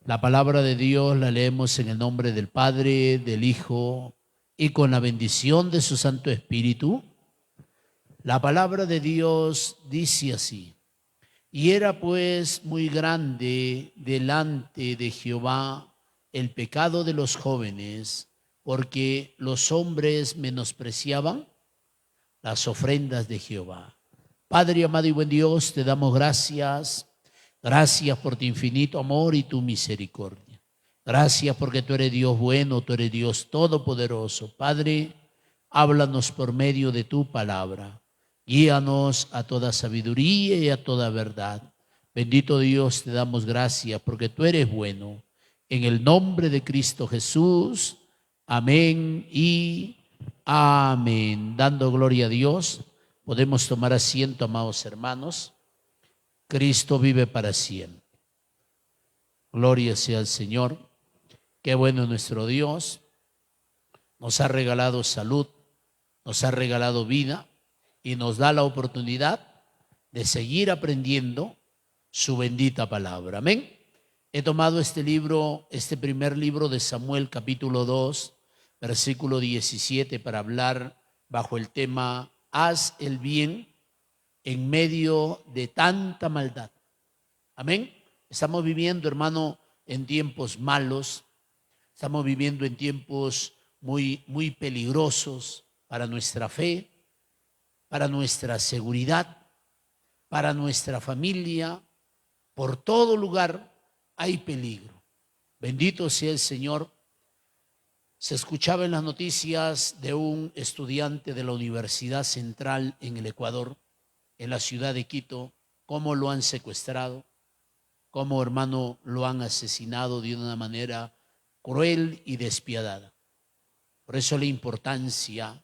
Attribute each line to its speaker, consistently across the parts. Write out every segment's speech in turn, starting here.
Speaker 1: La palabra de Dios la leemos en el nombre del Padre, del Hijo y con la bendición de su Santo Espíritu. La palabra de Dios dice así: y era pues muy grande delante de Jehová el pecado de los jóvenes, porque los hombres menospreciaban las ofrendas de Jehová. Padre amado y buen Dios, te damos gracias. Gracias por tu infinito amor y tu misericordia. Gracias porque tú eres Dios bueno, tú eres Dios todopoderoso. Padre, háblanos por medio de tu palabra. Guíanos a toda sabiduría y a toda verdad. Bendito Dios, te damos gracias porque tú eres bueno. En el nombre de Cristo Jesús, amén y amén. Dando gloria a Dios, podemos tomar asiento, amados hermanos. Cristo vive para siempre. Gloria sea al Señor. Qué bueno nuestro Dios. Nos ha regalado salud, nos ha regalado vida y nos da la oportunidad de seguir aprendiendo su bendita palabra. Amén. He tomado este libro, este primer libro de Samuel, capítulo 2, versículo 17, para hablar bajo el tema: haz el bien en medio de tanta maldad. Amén. Estamos viviendo, hermano, en tiempos malos. Estamos viviendo en tiempos muy peligrosos para nuestra fe, para nuestra seguridad, para nuestra familia. Por todo lugar hay peligro. Bendito sea el Señor. Se escuchaba en las noticias de un estudiante de la Universidad Central en el Ecuador, en la ciudad de Quito, cómo lo han secuestrado, cómo, hermano, lo han asesinado de una manera cruel y despiadada. Por eso la importancia,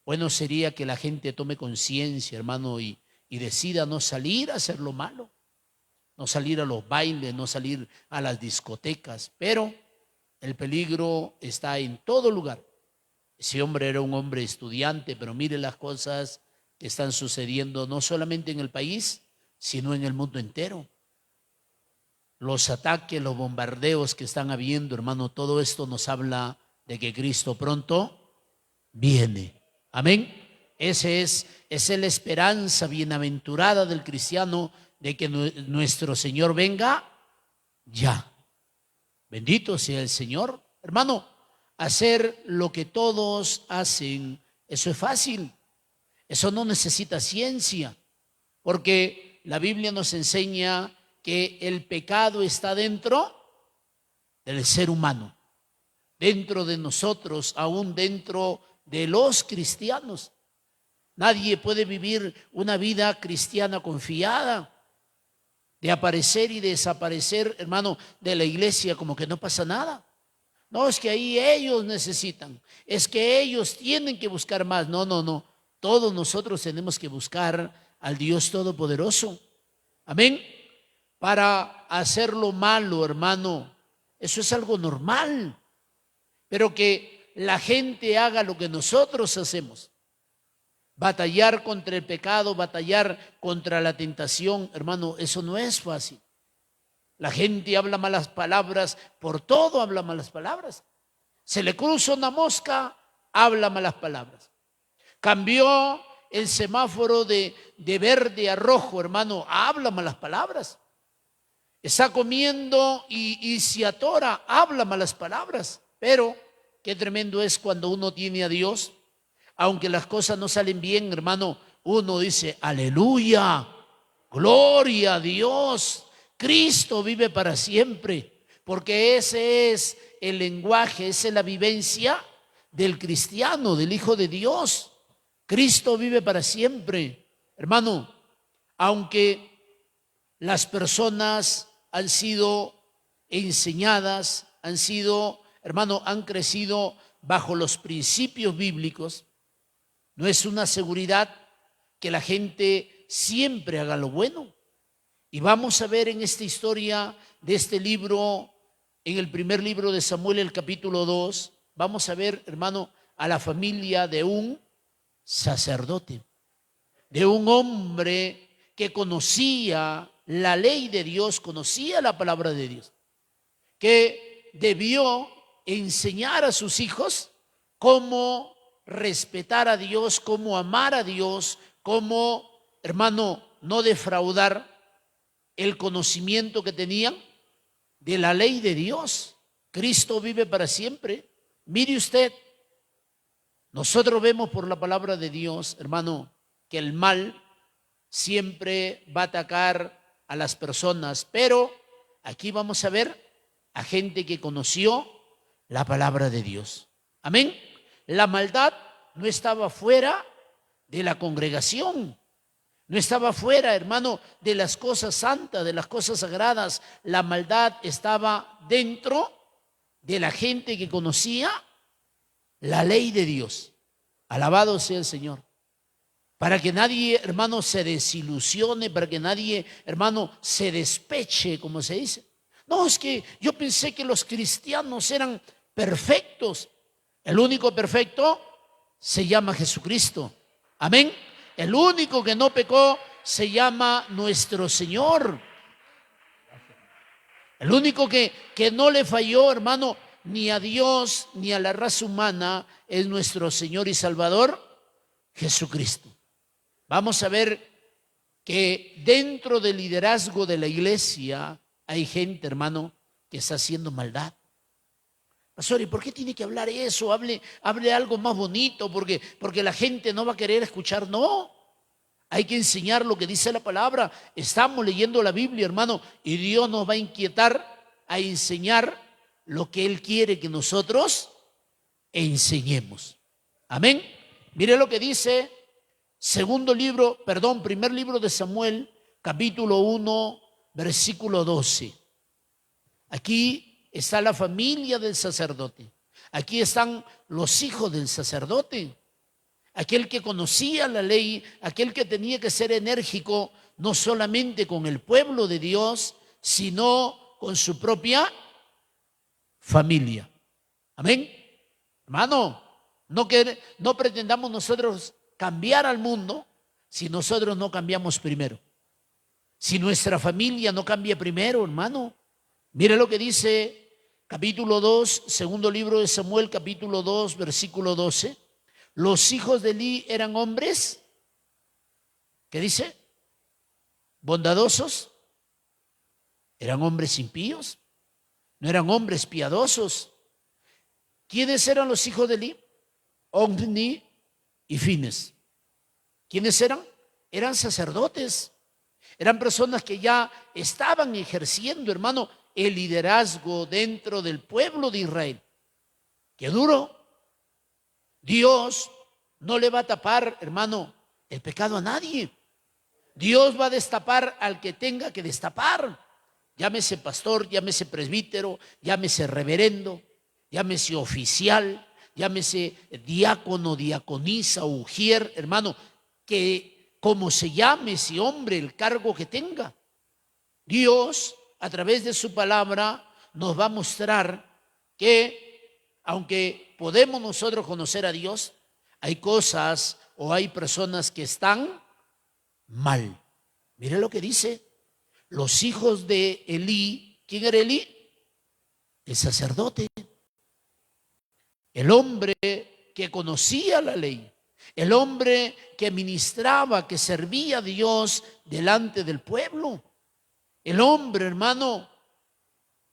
Speaker 1: bueno, sería que la gente tome conciencia, hermano, y decida no salir a hacer lo malo, no salir a los bailes, no salir a las discotecas, pero el peligro está en todo lugar. Ese hombre era un hombre estudiante, pero mire las cosas que están sucediendo no solamente en el país, sino en el mundo entero. Los ataques, los bombardeos que están habiendo, hermano, todo esto nos habla de que Cristo pronto viene. Amén. Esa es la esperanza bienaventurada del cristiano, de que nuestro Señor venga ya. Bendito sea el Señor. Hermano, hacer lo que todos hacen, eso es fácil. Eso no necesita ciencia, porque la Biblia nos enseña que el pecado está dentro del ser humano, dentro de nosotros, aún dentro de los cristianos. Nadie puede vivir una vida cristiana confiada, de aparecer y desaparecer, hermano, de la iglesia como que no pasa nada. No, es que ahí ellos necesitan, es que ellos tienen que buscar más. No, no, no. Todos nosotros tenemos que buscar al Dios Todopoderoso. Amén. Para hacer lo malo, hermano, eso es algo normal. Pero que la gente haga lo que nosotros hacemos, batallar contra el pecado, batallar contra la tentación, hermano, eso no es fácil. La gente habla malas palabras, por todo habla malas palabras. Se le cruza una mosca, habla malas palabras. Cambió el semáforo de verde a rojo, hermano, habla malas palabras. Está comiendo y se atora, habla malas palabras. Pero qué tremendo es cuando uno tiene a Dios. Aunque las cosas no salen bien, hermano, uno dice: aleluya, gloria a Dios, Cristo vive para siempre. Porque ese es el lenguaje, esa es la vivencia del cristiano, del Hijo de Dios. Cristo vive para siempre. Hermano, aunque las personas han sido enseñadas, han sido, hermano, han crecido bajo los principios bíblicos, no es una seguridad que la gente siempre haga lo bueno. Y vamos a ver en esta historia de este libro, en el primer libro de Samuel, el capítulo 2, vamos a ver, hermano, a la familia de un sacerdote, de un hombre que conocía la ley de Dios, conocía la palabra de Dios, que debió enseñar a sus hijos cómo respetar a Dios, cómo amar a Dios, cómo, hermano, no defraudar el conocimiento que tenían de la ley de Dios. Cristo vive para siempre. Mire usted, nosotros vemos por la palabra de Dios, hermano, que el mal siempre va a atacar a las personas, pero aquí vamos a ver a gente que conoció la palabra de Dios. Amén. La maldad no estaba fuera de la congregación, no estaba fuera, hermano, de las cosas santas, de las cosas sagradas. La maldad estaba dentro de la gente que conocía la ley de Dios. Alabado sea el Señor. Para que nadie, hermano, se desilusione, para que nadie, hermano, se despeche, como se dice. No, es que yo pensé que los cristianos eran perfectos. El único perfecto se llama Jesucristo. Amén. El único que no pecó se llama nuestro Señor. El único que no le falló, hermano, ni a Dios ni a la raza humana, es nuestro Señor y Salvador, Jesucristo. Vamos a ver que dentro del liderazgo de la iglesia hay gente, hermano, que está haciendo maldad. Pastor, ¿y por qué tiene que hablar eso? Hable algo más bonito, porque la gente no va a querer escuchar. No, hay que enseñar lo que dice la palabra. Estamos leyendo la Biblia, hermano, y Dios nos va a inquietar a enseñar lo que Él quiere que nosotros enseñemos. Amén. Mire lo que dice primer libro de Samuel, capítulo 1, versículo 12. Aquí está la familia del sacerdote. Aquí están los hijos del sacerdote. Aquel que conocía la ley, aquel que tenía que ser enérgico, no solamente con el pueblo de Dios, sino con su propia familia. Amén. Hermano, no pretendamos nosotros cambiar al mundo si nosotros no cambiamos primero. Si nuestra familia no cambia primero, hermano. Mire lo que dice capítulo 2, segundo libro de Samuel, capítulo 2, versículo 12. Los hijos de Elí eran hombres, ¿qué dice? Bondadosos. Eran hombres impíos, no eran hombres piadosos. ¿Quiénes eran los hijos de Elí? Ofni y Fines. ¿Quiénes eran? Eran sacerdotes. Eran personas que ya estaban ejerciendo, hermano, el liderazgo dentro del pueblo de Israel. ¡Qué duro! Dios no le va a tapar, hermano, el pecado a nadie. Dios va a destapar al que tenga que destapar. Llámese pastor, llámese presbítero, llámese reverendo, llámese oficial, llámese diácono, diaconisa, ujier, hermano, que como se llame ese hombre, el cargo que tenga. Dios, a través de su palabra, nos va a mostrar que, aunque podemos nosotros conocer a Dios, hay cosas o hay personas que están mal. Mire lo que dice. Los hijos de Elí, ¿quién era Elí? El sacerdote. El hombre que conocía la ley. El hombre que ministraba, que servía a Dios delante del pueblo. El hombre, hermano,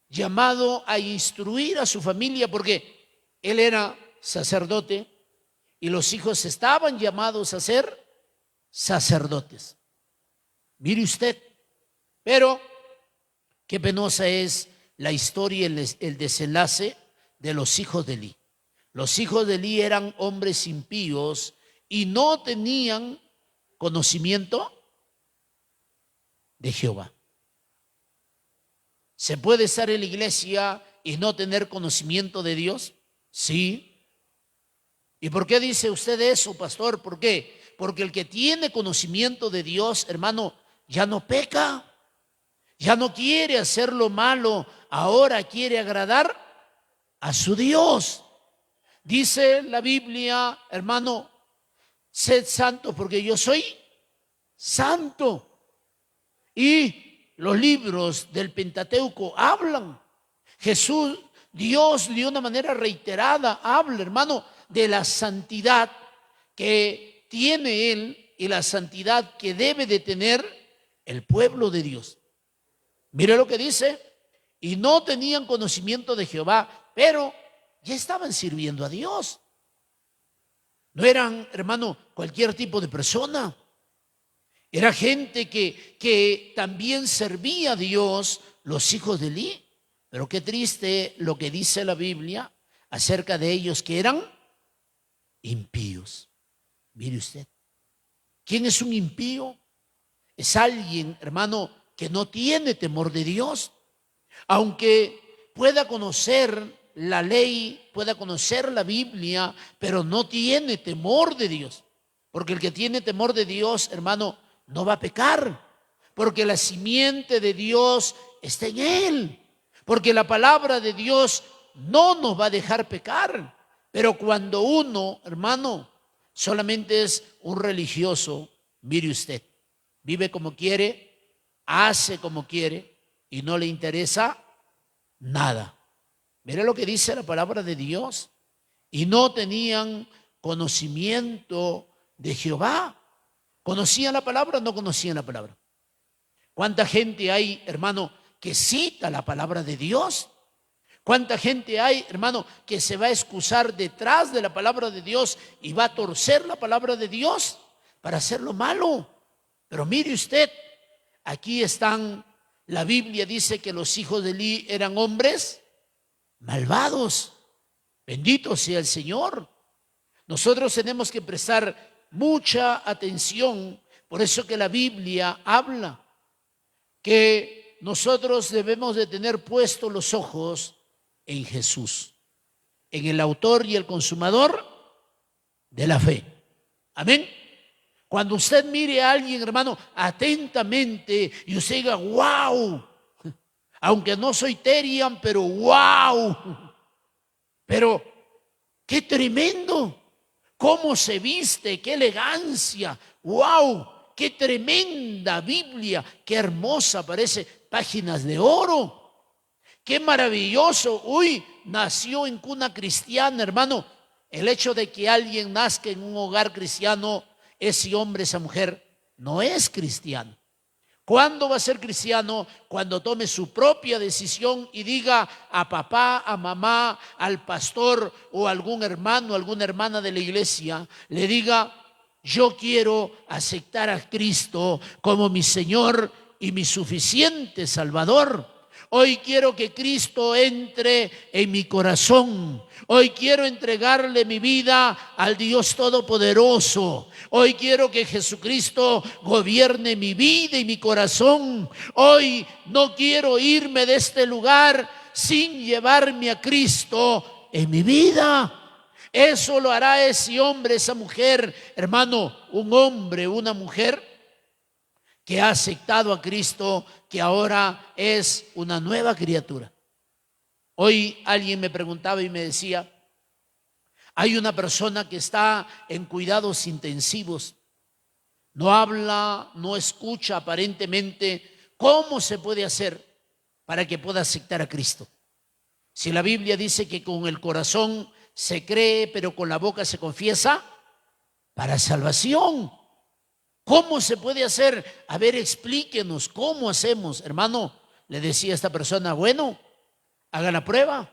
Speaker 1: llamado a instruir a su familia, porque él era sacerdote y los hijos estaban llamados a ser sacerdotes. Mire usted, pero qué penosa es la historia, el desenlace de los hijos de Elí. Los hijos de Elí eran hombres impíos y no tenían conocimiento de Jehová. ¿Se puede estar en la iglesia y no tener conocimiento de Dios? Sí. ¿Y por qué dice usted eso, pastor? ¿Por qué? Porque el que tiene conocimiento de Dios, hermano, ya no peca, ya no quiere hacer lo malo, ahora quiere agradar a su Dios. Dice la Biblia, hermano, sed santos porque yo soy santo. Y los libros del Pentateuco hablan Jesús, Dios de una manera reiterada habla, hermano, de la santidad que tiene Él y la santidad que debe de tener el pueblo de Dios. Mire lo que dice: y no tenían conocimiento de Jehová, pero ya estaban sirviendo a Dios. No eran, hermano, cualquier tipo de persona. Era gente que también servía a Dios, los hijos de Elí. Pero qué triste lo que dice la Biblia acerca de ellos, que eran impíos. Mire usted, ¿quién es un impío? Es alguien, hermano, que no tiene temor de Dios. Aunque pueda conocer la ley, pueda conocer la Biblia, pero no tiene temor de Dios. Porque el que tiene temor de Dios, hermano, no va a pecar. Porque la simiente de Dios está en él. Porque la palabra de Dios no nos va a dejar pecar. Pero cuando uno, hermano, solamente es un religioso, mire usted, vive como quiere, hace como quiere y no le interesa nada. Mire lo que dice la palabra de Dios. Y no tenían conocimiento de Jehová. ¿Conocían la palabra o no conocían la palabra? ¿Cuánta gente hay, hermano, que cita la palabra de Dios? ¿Cuánta gente hay, hermano, que se va a excusar detrás de la palabra de Dios y va a torcer la palabra de Dios para hacer lo malo? Pero mire usted, aquí están, la Biblia dice que los hijos de Elí eran hombres malvados. Bendito sea el Señor. Nosotros tenemos que prestar mucha atención. Por eso que la Biblia habla que nosotros debemos de tener puestos los ojos en Jesús, en el autor y el consumador de la fe. Amén. Cuando usted mire a alguien, hermano, atentamente y usted diga, wow, aunque no soy Terian, pero wow, pero qué tremendo, cómo se viste, qué elegancia, wow, qué tremenda Biblia, qué hermosa, parece páginas de oro. Qué maravilloso. Uy, nació en cuna cristiana, hermano. El hecho de que alguien nazca en un hogar cristiano, ese hombre, esa mujer, no es cristiano. ¿Cuándo va a ser cristiano? Cuando tome su propia decisión y diga a papá, a mamá, al pastor o a algún hermano, alguna hermana de la iglesia, le diga, yo quiero aceptar a Cristo como mi Señor y mi suficiente Salvador. Hoy quiero que Cristo entre en mi corazón. Hoy quiero entregarle mi vida al Dios Todopoderoso. Hoy quiero que Jesucristo gobierne mi vida y mi corazón. Hoy no quiero irme de este lugar sin llevarme a Cristo en mi vida. Eso lo hará ese hombre, esa mujer, hermano, un hombre, una mujer que ha aceptado a Cristo, que ahora es una nueva criatura. Hoy alguien me preguntaba y me decía, hay una persona que está en cuidados intensivos, no habla, no escucha aparentemente. ¿Cómo se puede hacer para que pueda aceptar a Cristo? Si la Biblia dice que con el corazón se cree, pero con la boca se confiesa para salvación. ¿Cómo se puede hacer? A ver, explíquenos, ¿cómo hacemos? Hermano, le decía a esta persona, bueno, hagan la prueba,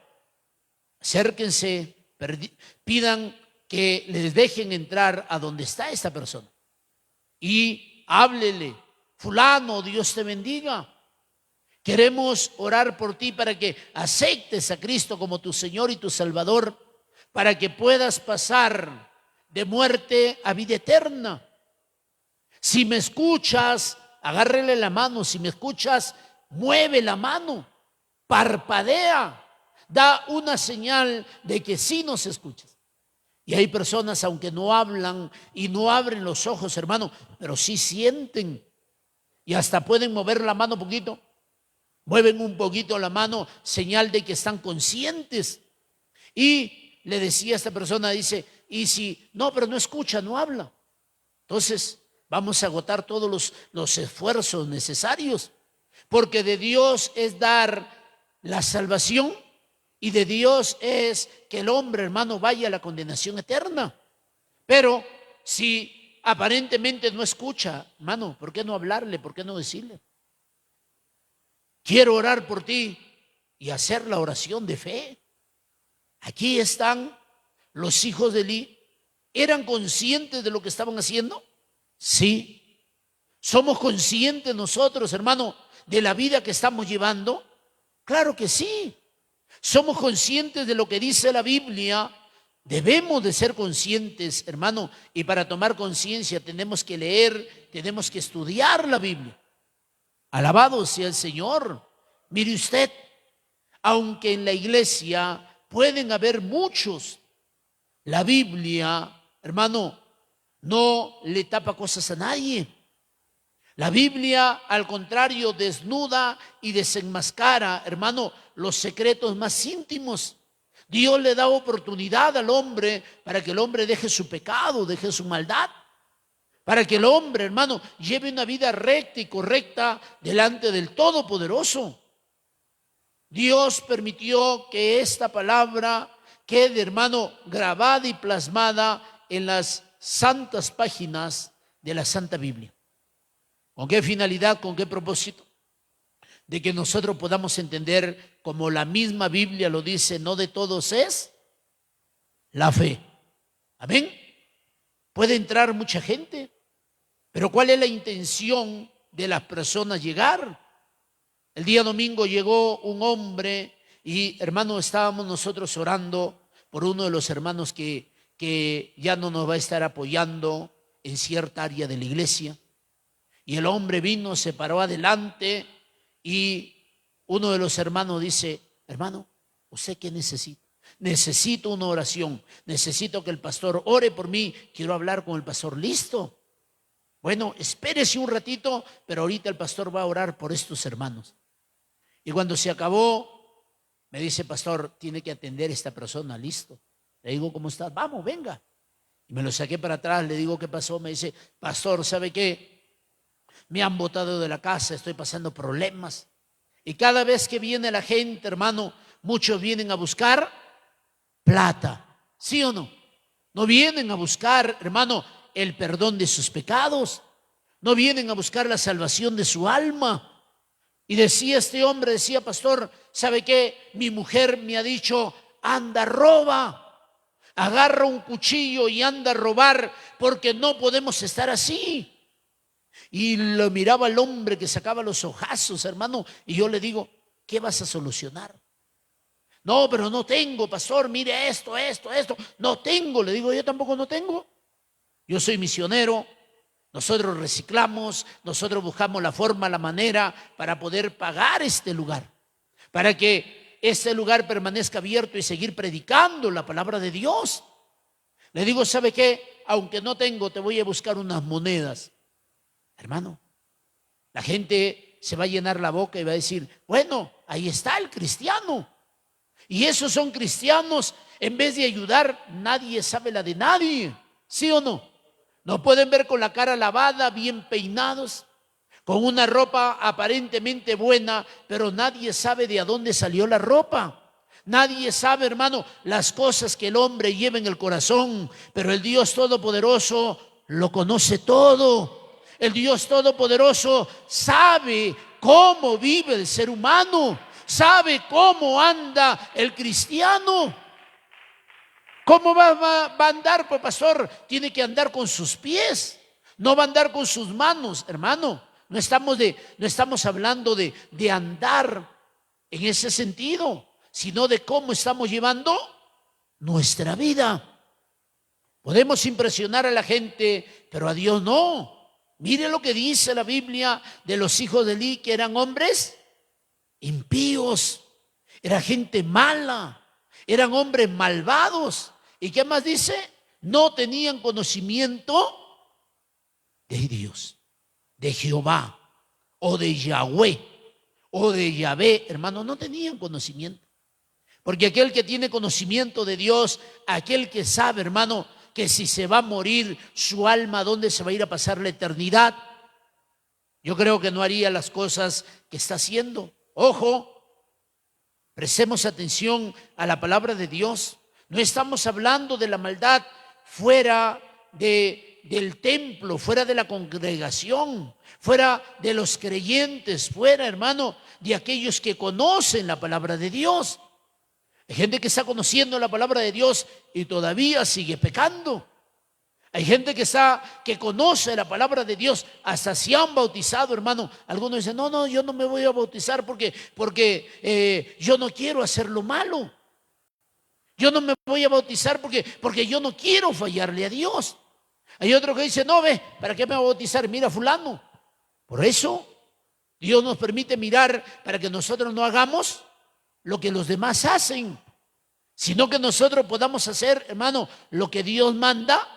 Speaker 1: acérquense, pidan que les dejen entrar a donde está esta persona y háblele, fulano, Dios te bendiga. Queremos orar por ti para que aceptes a Cristo como tu Señor y tu Salvador, para que puedas pasar de muerte a vida eterna. Si me escuchas, agárrele la mano. Si me escuchas, mueve la mano, parpadea, da una señal de que sí nos escuchas. Y hay personas, aunque no hablan y no abren los ojos, hermano, pero sí sienten y hasta pueden mover la mano un poquito. Mueven un poquito la mano, señal de que están conscientes. Y le decía a esta persona, dice, y si no, pero no escucha, no habla, entonces vamos a agotar todos los esfuerzos necesarios, porque de Dios es dar la salvación, y de Dios es que el hombre, hermano, vaya a la condenación eterna. Pero si aparentemente no escucha, hermano, ¿por qué no hablarle? ¿Por qué no decirle? Quiero orar por ti y hacer la oración de fe. Aquí están los hijos de Eli. ¿Eran conscientes de lo que estaban haciendo? Sí. ¿Somos conscientes nosotros, hermano, de la vida que estamos llevando? Claro que sí. ¿Somos conscientes de lo que dice la Biblia? Debemos de ser conscientes, hermano, y para tomar conciencia tenemos que leer, tenemos que estudiar la Biblia. Alabado sea el Señor. Mire usted, aunque en la iglesia pueden haber muchos, la Biblia, hermano, no le tapa cosas a nadie. La Biblia, al contrario, desnuda y desenmascara, hermano, los secretos más íntimos. Dios le da oportunidad al hombre para que el hombre deje su pecado, deje su maldad, para que el hombre, hermano, lleve una vida recta y correcta delante del Todopoderoso. Dios permitió que esta palabra quede, hermano, grabada y plasmada en las santas páginas de la Santa Biblia. ¿Con qué finalidad? ¿Con qué propósito? De que nosotros podamos entender, como la misma Biblia lo dice, no de todos es la fe. Amén. Puede entrar mucha gente, pero ¿cuál es la intención de las personas llegar? El día domingo llegó un hombre y, hermano, estábamos nosotros orando por uno de los hermanos que ya no nos va a estar apoyando en cierta área de la iglesia. Y el hombre vino, se paró adelante y uno de los hermanos dice: hermano, ¿usted qué necesita? Necesito una oración, necesito que el pastor ore por mí, quiero hablar con el pastor. Listo. Bueno, espérese un ratito, pero ahorita el pastor va a orar por estos hermanos. Y cuando se acabó, me dice: pastor, tiene que atender a esta persona. Listo. Le digo: ¿cómo estás? Vamos, venga. Y me lo saqué para atrás, le digo: ¿qué pasó? Me dice: pastor, ¿sabe qué? Me han botado de la casa, estoy pasando problemas. Y cada vez que viene la gente, hermano, muchos vienen a buscar plata. ¿Sí o no? No vienen a buscar, hermano, el perdón de sus pecados. No vienen a buscar la salvación de su alma. Y decía este hombre, decía: pastor, ¿sabe qué? Mi mujer me ha dicho: anda, roba. Agarra un cuchillo y anda a robar, porque no podemos estar así. Y lo miraba al hombre que sacaba los ojazos, hermano, y yo le digo: ¿qué vas a solucionar? No, pero no tengo, pastor, mire esto. No tengo, le digo: yo tampoco no tengo. Yo soy misionero, nosotros reciclamos, nosotros buscamos la forma, la manera para poder pagar este lugar, para que este lugar permanezca abierto y seguir predicando la palabra de Dios. Le digo: ¿sabe qué? Aunque no tengo, te voy a buscar unas monedas. Hermano, la gente se va a llenar la boca y va a decir: bueno, ahí está el cristiano. Y esos son cristianos. En vez de ayudar, nadie sabe la de nadie. ¿Sí o no? No pueden ver con la cara lavada, bien peinados, con una ropa aparentemente buena, pero nadie sabe de dónde salió la ropa. Nadie sabe, hermano, las cosas que el hombre lleva en el corazón, pero el Dios Todopoderoso lo conoce todo. El Dios Todopoderoso sabe cómo vive el ser humano, sabe cómo anda el cristiano. ¿Cómo va a andar? Pues, pastor, tiene que andar con sus pies, no va a andar con sus manos, hermano. No estamos hablando de andar en ese sentido, sino de cómo estamos llevando nuestra vida. Podemos impresionar a la gente, pero a Dios no. Mire lo que dice la Biblia de los hijos de Eli, que eran hombres impíos, era gente mala, eran hombres malvados. ¿Y qué más dice? No tenían conocimiento de Dios, de Jehová, o de Yahweh, o de Yahvé. Hermano, no tenían conocimiento. Porque aquel que tiene conocimiento de Dios, aquel que sabe, hermano, que si se va a morir su alma, ¿dónde se va a ir a pasar la eternidad? Yo creo que no haría las cosas que está haciendo. Ojo, Prestemos atención a la palabra de Dios. No estamos hablando de la maldad fuera del templo, fuera de la congregación, fuera de los creyentes, fuera, hermano, de aquellos que conocen la palabra de Dios. Hay gente que está conociendo la palabra de Dios y todavía sigue pecando. Hay gente que conoce la palabra de Dios, hasta se han bautizado, hermano. Algunos dicen, no, yo no me voy a bautizar porque yo no quiero hacer lo malo. Yo no me voy a bautizar porque yo no quiero fallarle a Dios. Hay otro que dice, no, ¿para qué me voy a bautizar? Mira fulano. Por eso Dios nos permite mirar para que nosotros no hagamos lo que los demás hacen, sino que nosotros podamos hacer, hermano, lo que Dios manda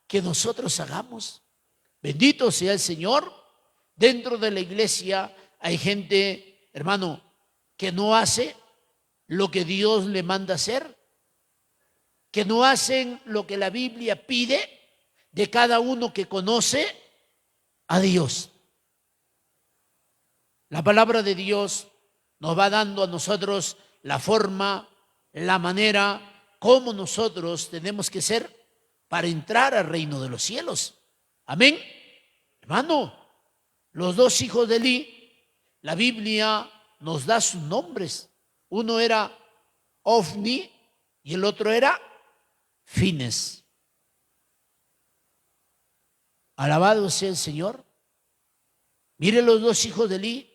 Speaker 1: que nosotros hagamos. Bendito sea el Señor. Dentro de la iglesia hay gente, hermano, que no hace lo que Dios le manda hacer, que no hacen lo que la Biblia pide de cada uno que conoce a Dios. La palabra de Dios nos va dando a nosotros la forma, la manera, cómo nosotros tenemos que ser para entrar al reino de los cielos. Amén. Hermano, los dos hijos de Elí, la Biblia nos da sus nombres. Uno era Ofni y el otro era Fines. Alabado sea el Señor. Mire los dos hijos de Elí.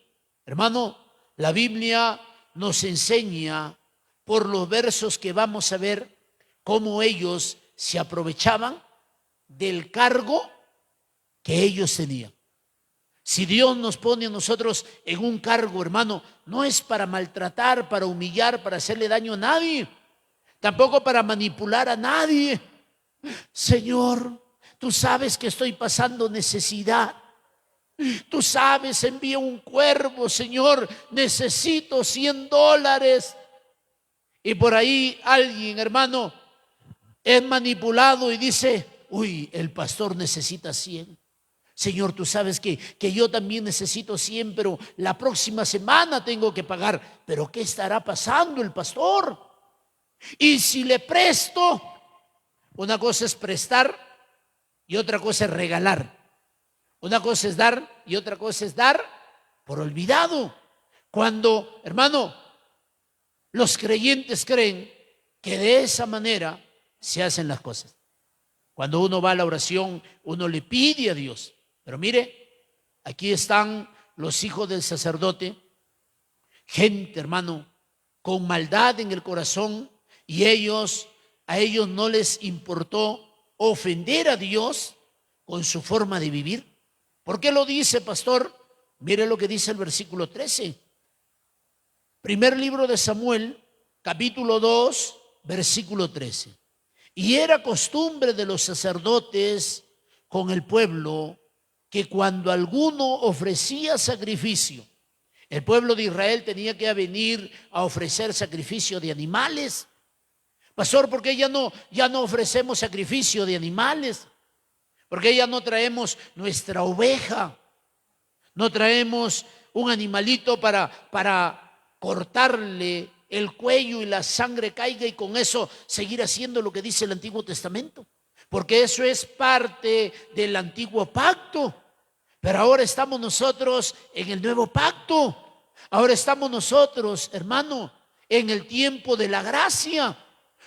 Speaker 1: Hermano, la Biblia nos enseña por los versos que vamos a ver cómo ellos se aprovechaban del cargo que ellos tenían. Si Dios nos pone a nosotros en un cargo, hermano, no es para maltratar, para humillar, para hacerle daño a nadie, tampoco para manipular a nadie. Señor, tú sabes que estoy pasando necesidad. Tú sabes, envía un cuervo, Señor, necesito $100. Y por ahí alguien, hermano, es manipulado y dice, uy, el pastor necesita 100. Señor, tú sabes que yo también necesito 100, pero la próxima semana tengo que pagar. ¿Pero qué estará pasando el pastor? Y si le presto, una cosa es prestar y otra cosa es regalar. Una cosa es dar y otra cosa es dar por olvidado. Cuando, hermano, los creyentes creen que de esa manera se hacen las cosas. Cuando uno va a la oración, uno le pide a Dios. Pero mire, aquí están los hijos del sacerdote, gente, hermano, con maldad en el corazón, y a ellos no les importó ofender a Dios con su forma de vivir. ¿Por qué lo dice, pastor? Mire lo que dice el versículo 13. Primer libro de Samuel, capítulo 2, versículo 13. Y era costumbre de los sacerdotes con el pueblo que cuando alguno ofrecía sacrificio, el pueblo de Israel tenía que venir a ofrecer sacrificio de animales. Pastor, ¿por qué ya no ofrecemos sacrificio de animales? ¿Por qué ya no traemos nuestra oveja? No traemos un animalito para cortarle el cuello y la sangre caiga y con eso seguir haciendo lo que dice el Antiguo Testamento. Porque eso es parte del antiguo pacto. Pero ahora estamos nosotros en el nuevo pacto. Ahora estamos nosotros, hermano, en el tiempo de la gracia,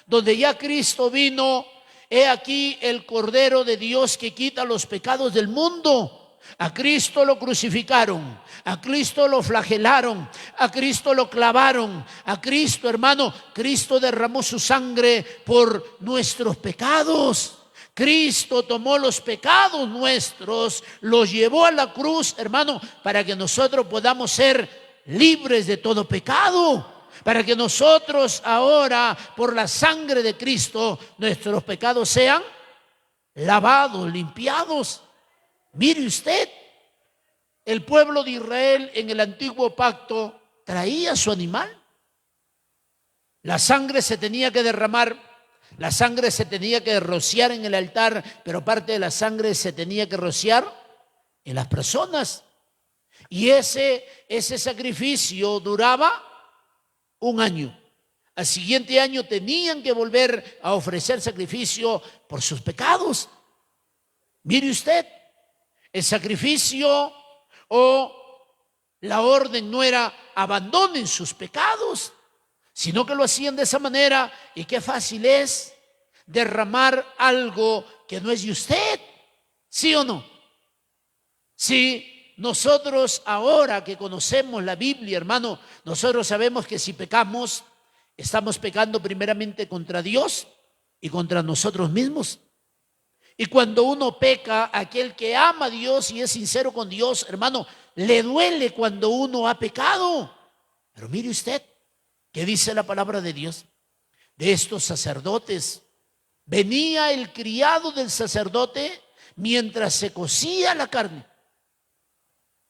Speaker 1: donde ya Cristo vino. He aquí el Cordero de Dios que quita los pecados del mundo. A Cristo lo crucificaron, a Cristo lo flagelaron, a Cristo lo clavaron, a Cristo, hermano, Cristo derramó su sangre por nuestros pecados. Cristo tomó los pecados nuestros, los llevó a la cruz, hermano, para que nosotros podamos ser libres de todo pecado. Para que nosotros ahora, por la sangre de Cristo, nuestros pecados sean lavados, limpiados. Mire usted, el pueblo de Israel en el antiguo pacto traía su animal. La sangre se tenía que derramar, la sangre se tenía que rociar en el altar, pero parte de la sangre se tenía que rociar en las personas. Y ese sacrificio duraba un año. Al siguiente año tenían que volver a ofrecer sacrificio por sus pecados. Mire usted, el sacrificio o la orden no era abandonen sus pecados, sino que lo hacían de esa manera. Y qué fácil es derramar algo que no es de usted, ¿sí o no? Si nosotros ahora que conocemos la Biblia, hermano, nosotros sabemos que si pecamos, estamos pecando primeramente contra Dios y contra nosotros mismos. Y cuando uno peca, aquel que ama a Dios y es sincero con Dios, hermano, le duele cuando uno ha pecado. Pero mire usted, ¿qué dice la palabra de Dios? De estos sacerdotes, venía el criado del sacerdote mientras se cocía la carne.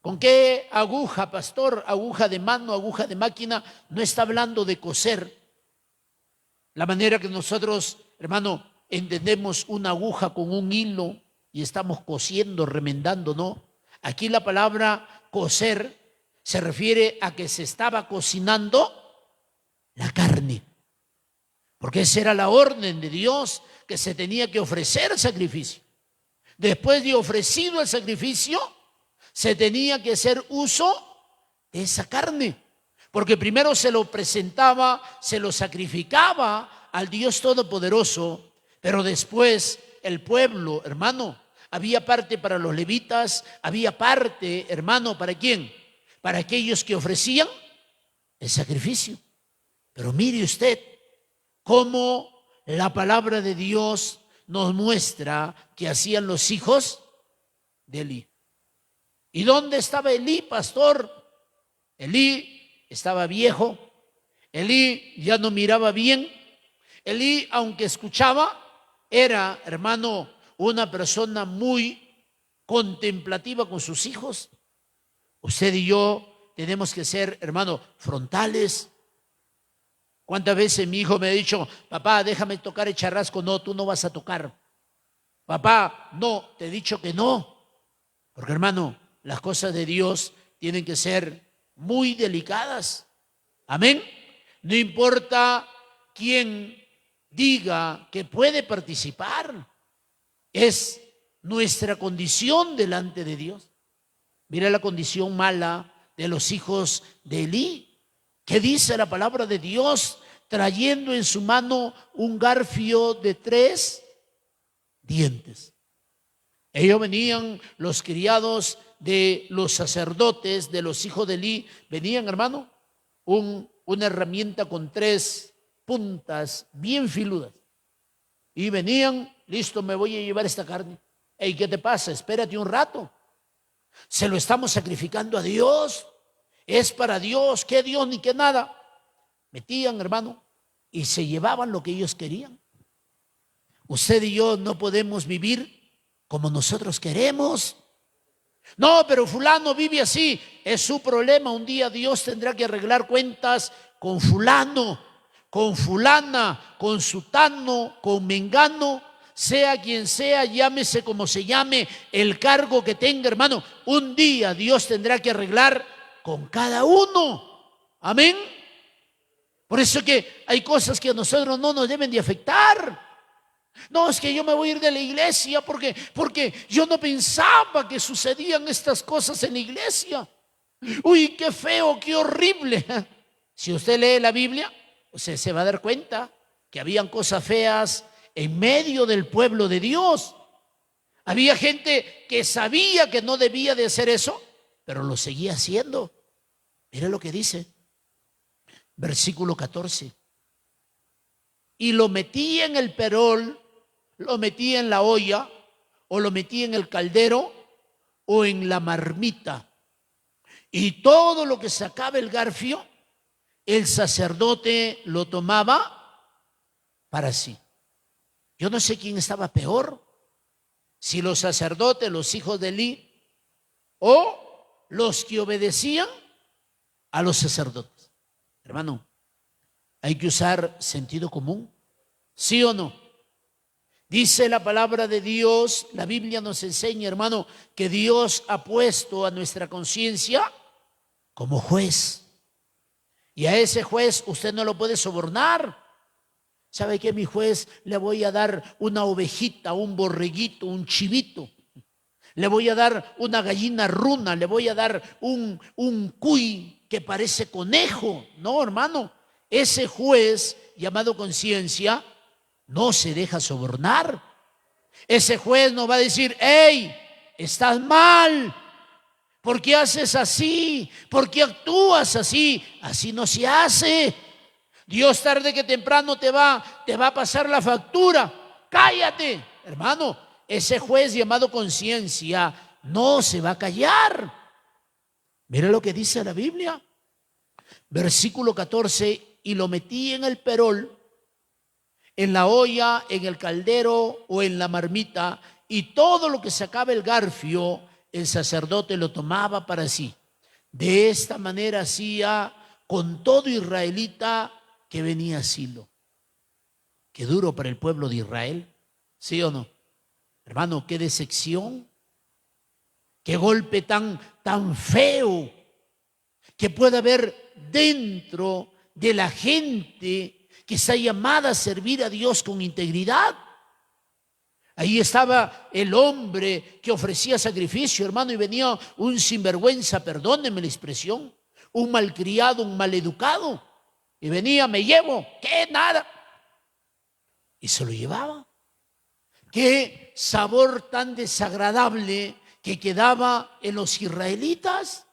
Speaker 1: ¿Con qué aguja, pastor? Aguja de mano, aguja de máquina. No está hablando de coser. La manera que nosotros, hermano, entendemos una aguja con un hilo y estamos cosiendo, remendando, no. Aquí la palabra coser se refiere a que se estaba cocinando la carne. Porque esa era la orden de Dios, que se tenía que ofrecer sacrificio. Después de ofrecido el sacrificio, se tenía que hacer uso de esa carne. Porque primero se lo presentaba, se lo sacrificaba al Dios Todopoderoso, pero después el pueblo, hermano, había parte para los levitas, había parte, hermano, ¿para quién? Para aquellos que ofrecían el sacrificio. Pero mire usted cómo la palabra de Dios nos muestra que hacían los hijos de Elí. ¿Y dónde estaba Elí, pastor? Elí estaba viejo, Elí ya no miraba bien, Elí, aunque escuchaba, era, hermano, una persona muy contemplativa con sus hijos. Usted y yo tenemos que ser, hermano, frontales. ¿Cuántas veces mi hijo me ha dicho, papá, déjame tocar el charrasco? No, tú no vas a tocar. Papá, no, te he dicho que no. Porque, hermano, las cosas de Dios tienen que ser muy delicadas. Amén. No importa quién diga que puede participar. Es nuestra condición delante de Dios. Mira la condición mala de los hijos de Elí. ¿Qué dice la palabra de Dios? Trayendo en su mano un garfio de 3 dientes. Ellos venían, los criados de los sacerdotes, de los hijos de Elí, venían, hermano, una herramienta con 3 puntas bien filudas. Y venían, listo, me voy a llevar esta carne. Ey, ¿qué te pasa? Espérate un rato. Se lo estamos sacrificando a Dios. Es para Dios, que Dios ni que nada. Metían, hermano, y se llevaban lo que ellos querían. Usted y yo no podemos vivir como nosotros queremos. No, pero fulano vive así. Es su problema. Un día Dios tendrá que arreglar cuentas con fulano, con fulana, con sutano, con mengano, sea quien sea, llámese como se llame, el cargo que tenga, hermano. Un día Dios tendrá que arreglar con cada uno. Amén. Por eso que hay cosas que a nosotros no nos deben de afectar. No, es que yo me voy a ir de la iglesia porque yo no pensaba que sucedían estas cosas en la iglesia. Uy, qué feo, qué horrible. Si usted lee la Biblia, usted se va a dar cuenta que habían cosas feas en medio del pueblo de Dios. Había gente que sabía que no debía de hacer eso, pero lo seguía haciendo. Mire lo que dice, versículo 14. Y lo metía en el perol, lo metía en la olla, o lo metía en el caldero, o en la marmita. Y todo lo que sacaba el garfio, el sacerdote lo tomaba para sí. Yo no sé quién estaba peor, si los sacerdotes, los hijos de Elí, o los que obedecían a los sacerdotes. Hermano, hay que usar sentido común, ¿sí o no? Dice la palabra de Dios, la Biblia nos enseña, hermano, que Dios ha puesto a nuestra conciencia como juez. Y a ese juez usted no lo puede sobornar. ¿Sabe qué, mi juez? Le voy a dar una ovejita, un borreguito, un chivito. Le voy a dar una gallina runa, le voy a dar un cuy que parece conejo. No, hermano, ese juez llamado conciencia no se deja sobornar. Ese juez no va a decir: hey, estás mal, ¿por qué haces así? ¿Por qué actúas así? Así no se hace. Dios tarde que temprano te va a pasar la factura. Cállate, hermano. Ese juez llamado conciencia no se va a callar. Mira lo que dice la Biblia. Versículo 14: y lo metí en el perol, en la olla, en el caldero o en la marmita, y todo lo que sacaba el garfio, el sacerdote lo tomaba para sí. De esta manera hacía con todo israelita que venía a Silo. Qué duro para el pueblo de Israel, ¿sí o no? Hermano, qué decepción, qué golpe tan feo que puede haber dentro de la gente que está llamada a servir a Dios con integridad. Ahí estaba el hombre que ofrecía sacrificio, hermano, y venía un sinvergüenza, perdónenme la expresión, un malcriado, un maleducado, y venía: me llevo, ¿qué? Nada. Y se lo llevaba. Qué sabor tan desagradable que quedaba en los israelitas.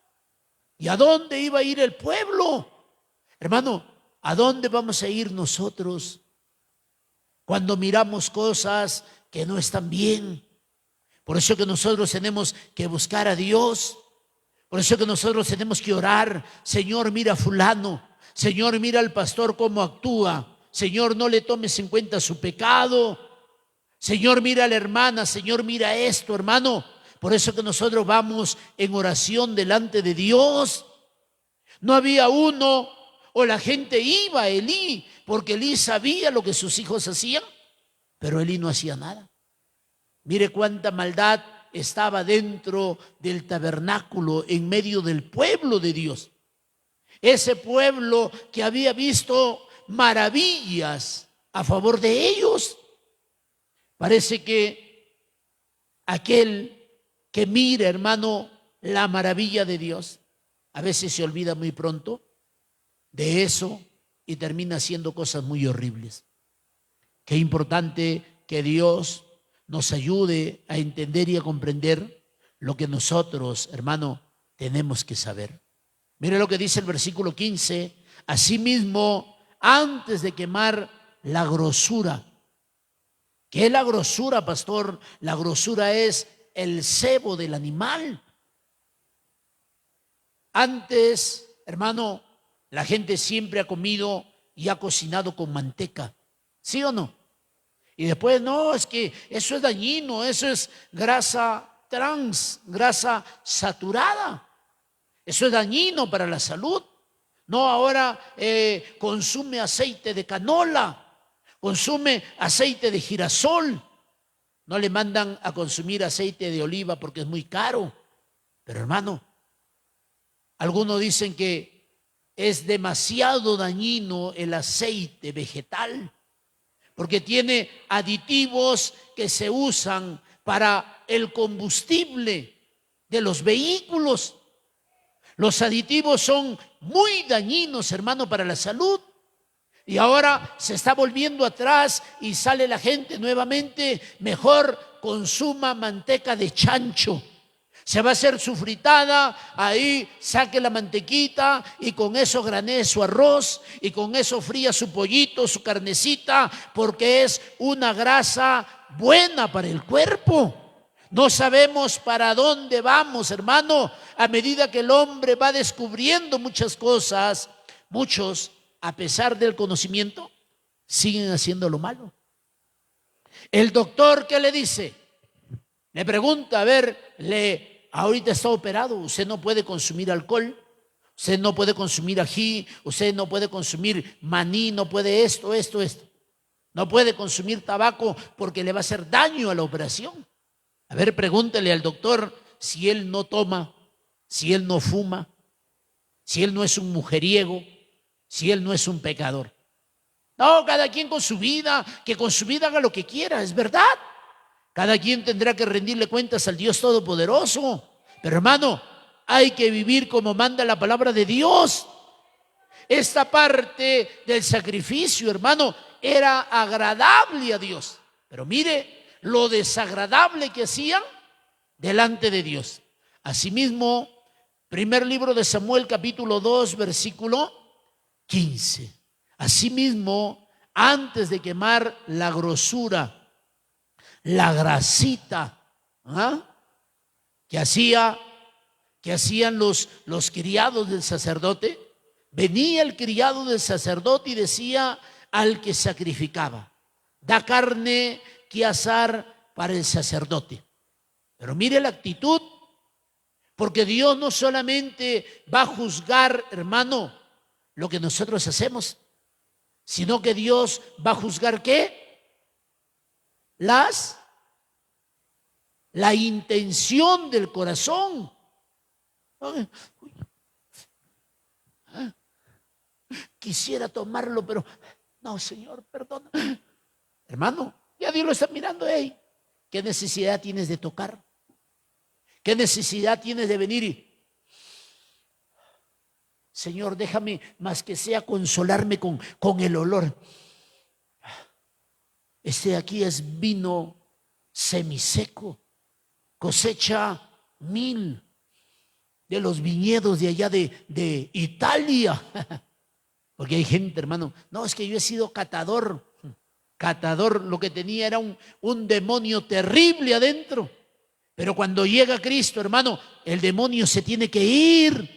Speaker 1: ¿Y a dónde iba a ir el pueblo? Hermano, ¿a dónde vamos a ir nosotros cuando miramos cosas que no están bien? Por eso que nosotros tenemos que buscar a Dios. Por eso que nosotros tenemos que orar: Señor, mira a fulano. Señor, mira al pastor cómo actúa. Señor, no le tomes en cuenta su pecado. Señor, mira a la hermana. Señor, mira esto, hermano. Por eso que nosotros vamos en oración delante de Dios. No había uno, o la gente iba a Elí, porque Elí sabía lo que sus hijos hacían, pero Elí no hacía nada. Mire cuánta maldad estaba dentro del tabernáculo, en medio del pueblo de Dios. Ese pueblo que había visto maravillas a favor de ellos. Parece que aquel que mira, hermano, la maravilla de Dios, a veces se olvida muy pronto de eso y termina haciendo cosas muy horribles. Qué importante que Dios nos ayude a entender y a comprender lo que nosotros, hermano, tenemos que saber. Mire lo que dice el versículo 15. Asimismo, antes de quemar la grosura. ¿Qué es la grosura, pastor? La grosura es el sebo del animal. Antes, hermano, la gente siempre ha comido y ha cocinado con manteca, ¿sí o no? Y después: no, es que eso es dañino, eso es grasa trans, grasa saturada. Eso es dañino para la salud. No, ahora consume aceite de canola, consume aceite de girasol. No le mandan a consumir aceite de oliva porque es muy caro. Pero, hermano, algunos dicen que es demasiado dañino el aceite vegetal porque tiene aditivos que se usan para el combustible de los vehículos. Los aditivos son muy dañinos, hermano, para la salud. Y ahora se está volviendo atrás y sale la gente nuevamente: mejor consuma manteca de chancho. Se va a hacer su fritada, ahí saque la mantequita y con eso granee su arroz y con eso fría su pollito, su carnecita, porque es una grasa buena para el cuerpo. No sabemos para dónde vamos, hermano. A medida que el hombre va descubriendo muchas cosas, muchos, a pesar del conocimiento, siguen haciendo lo malo. El doctor, ¿qué le dice? Le pregunta: a ver, ahorita está operado, usted no puede consumir alcohol, usted no puede consumir ají, usted no puede consumir maní, no puede esto. No puede consumir tabaco porque le va a hacer daño a la operación. A ver, pregúntele al doctor si él no toma, si él no fuma, si él no es un mujeriego, si él no es un pecador? No, cada quien con su vida, que con su vida haga lo que quiera, es verdad. Cada quien tendrá que rendirle cuentas al Dios Todopoderoso. Pero hermano, hay que vivir como manda la palabra de Dios. Esta parte del sacrificio, hermano, era agradable a Dios. Pero mire lo desagradable que hacían delante de Dios. Asimismo, primer libro de Samuel, capítulo 2, versículo 15. Asimismo, antes de quemar la grosura, la grasita, que hacían los criados del sacerdote, venía el criado del sacerdote y decía al que sacrificaba: da carne que asar para el sacerdote. Pero mire la actitud, porque Dios no solamente va a juzgar, hermano, lo que nosotros hacemos, sino que Dios va a juzgar ¿qué? La intención del corazón. Quisiera tomarlo, pero no, Señor, perdona. Hermano, ya Dios lo está mirando. Hey, ¿qué necesidad tienes de tocar? ¿Qué necesidad tienes de venir y, Señor, déjame más que sea consolarme con el olor? Este de aquí es vino semiseco, cosecha 1000 de los viñedos de allá de Italia. Porque hay gente, hermano, no, es que yo he sido catador. Catador, lo que tenía era un demonio terrible adentro. Pero cuando llega Cristo, hermano, el demonio se tiene que ir.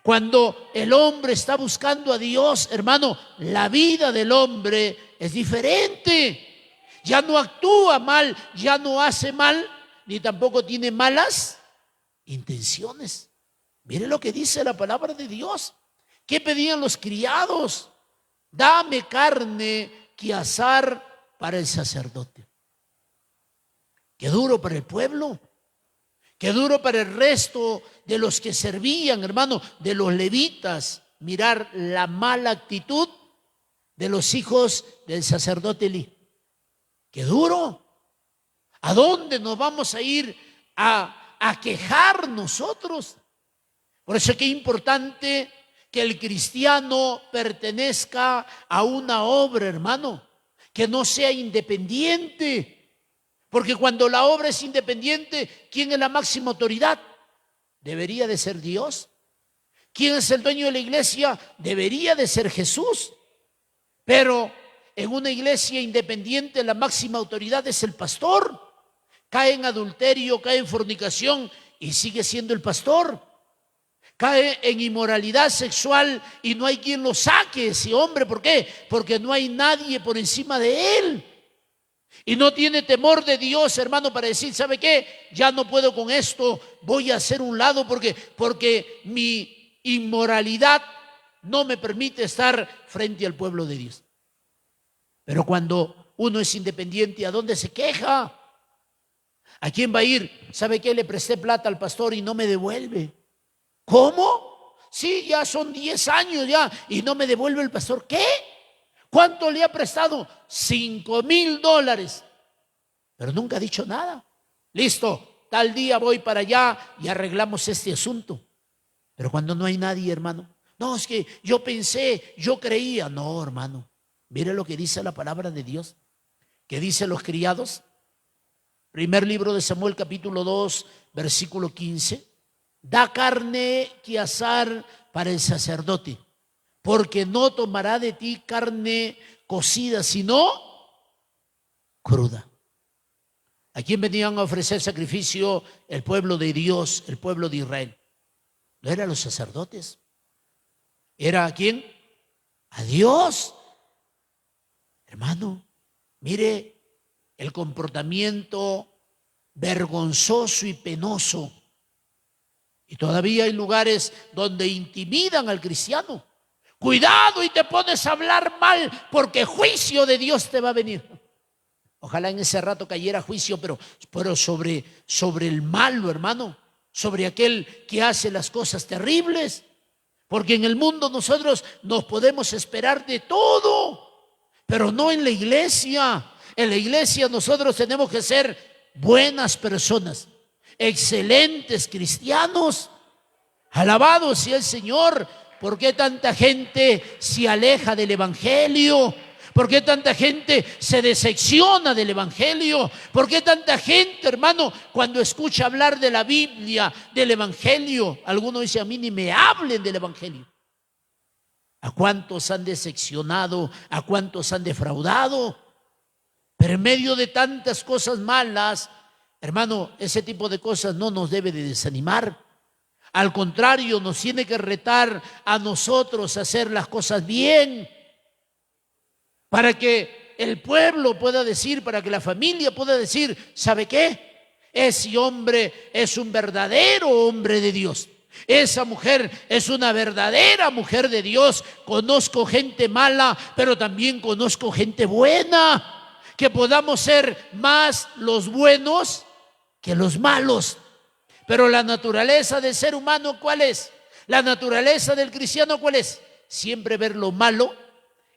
Speaker 1: Cuando el hombre está buscando a Dios, hermano, la vida del hombre es diferente. Ya no actúa mal, ya no hace mal, ni tampoco tiene malas intenciones. Mire lo que dice la palabra de Dios. ¿Qué pedían los criados? Dame carne que asar para el sacerdote. Qué duro para el pueblo. Qué duro para el resto de los que servían, hermano, de los levitas. Mirar la mala actitud de los hijos del sacerdote Elí. Qué duro. ¿A dónde nos vamos a ir a quejar nosotros? Por eso es que es importante que el cristiano pertenezca a una obra, hermano, que no sea independiente. Porque cuando la obra es independiente, ¿quién es la máxima autoridad? Debería de ser Dios. ¿Quién es el dueño de la iglesia? Debería de ser Jesús. Pero en una iglesia independiente la máxima autoridad es el pastor. Cae en adulterio, cae en fornicación y sigue siendo el pastor. Cae en inmoralidad sexual y no hay quien lo saque ese hombre. ¿Por qué? Porque no hay nadie por encima de él. Y no tiene temor de Dios, hermano, para decir, ¿sabe qué? Ya no puedo con esto, voy a hacer un lado porque mi inmoralidad no me permite estar frente al pueblo de Dios. Pero cuando uno es independiente, ¿a dónde se queja? ¿A quién va a ir? ¿Sabe qué? Le presté plata al pastor y no me devuelve. ¿Cómo? Sí, ya son 10 años ya y no me devuelve el pastor. ¿Qué? ¿Cuánto le ha prestado? $5,000. Pero nunca ha dicho nada. Listo, tal día voy para allá y arreglamos este asunto. Pero cuando no hay nadie, hermano. No, es que yo pensé, yo creía. No, hermano. Mire lo que dice la palabra de Dios. ¿Qué dicen los criados? Primer libro de Samuel, capítulo 2, versículo 15. Da carne que asar para el sacerdote, porque no tomará de ti carne cocida, sino cruda. ¿A quién venían a ofrecer sacrificio? El pueblo de Dios, el pueblo de Israel. No eran los sacerdotes. ¿Era a quién? A Dios. Hermano, mire el comportamiento vergonzoso y penoso. Y todavía hay lugares donde intimidan al cristiano. Cuidado y te pones a hablar mal porque juicio de Dios te va a venir. Ojalá en ese rato cayera juicio, pero sobre el malo, hermano, sobre aquel que hace las cosas terribles. Porque en el mundo nosotros nos podemos esperar de todo, pero no en la iglesia. En la iglesia nosotros tenemos que ser buenas personas, excelentes cristianos. Alabado sea el Señor. ¿Por qué tanta gente se aleja del evangelio? ¿Por qué tanta gente se decepciona del evangelio? ¿Por qué tanta gente, hermano, cuando escucha hablar de la Biblia, del evangelio, algunos dicen: a mí ni me hablen del evangelio? ¿A cuántos han decepcionado? ¿A cuántos han defraudado? Pero en medio de tantas cosas malas, hermano, ese tipo de cosas no nos debe de desanimar. Al contrario, nos tiene que retar a nosotros a hacer las cosas bien, para que el pueblo pueda decir, para que la familia pueda decir: ¿sabe qué? Ese hombre es un verdadero hombre de Dios. Esa mujer es una verdadera mujer de Dios. Conozco gente mala, pero también conozco gente buena. Que podamos ser más los buenos que los malos. Pero la naturaleza del ser humano, ¿cuál es? La naturaleza del cristiano, ¿cuál es? Siempre ver lo malo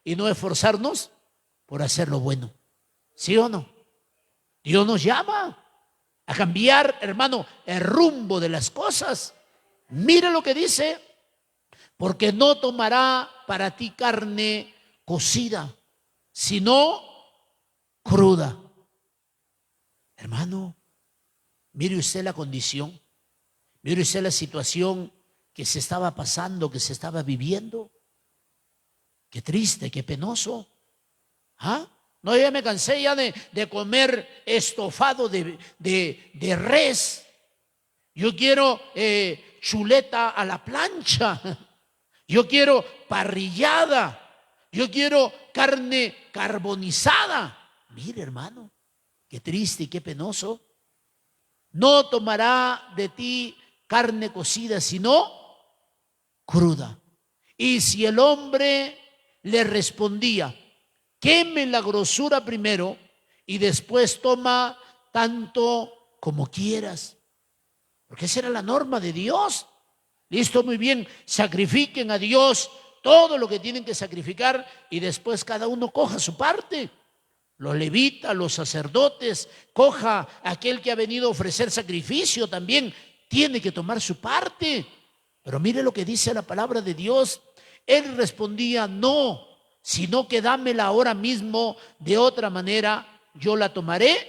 Speaker 1: y no esforzarnos por hacer lo bueno. ¿Sí o no? Dios nos llama a cambiar, hermano, el rumbo de las cosas. Mire lo que dice: porque no tomará para ti carne cocida, sino cruda. Hermano, mire usted la condición, mire usted la situación que se estaba pasando, que se estaba viviendo. Qué triste, qué penoso. ¿Ah? No, ya me cansé ya de comer estofado de res. Yo quiero chuleta a la plancha. Yo quiero parrillada. Yo quiero carne carbonizada. Mire, hermano, qué triste y qué penoso. No tomará de ti carne cocida, sino cruda. Y si el hombre le respondía: queme la grosura primero y después toma tanto como quieras. Porque esa era la norma de Dios. Listo, muy bien, sacrifiquen a Dios todo lo que tienen que sacrificar y después cada uno coja su parte. Los levitas, los sacerdotes, coja aquel que ha venido a ofrecer sacrificio también, tiene que tomar su parte. Pero mire lo que dice la palabra de Dios. Él respondía: no, sino que dámela ahora mismo, de otra manera yo la tomaré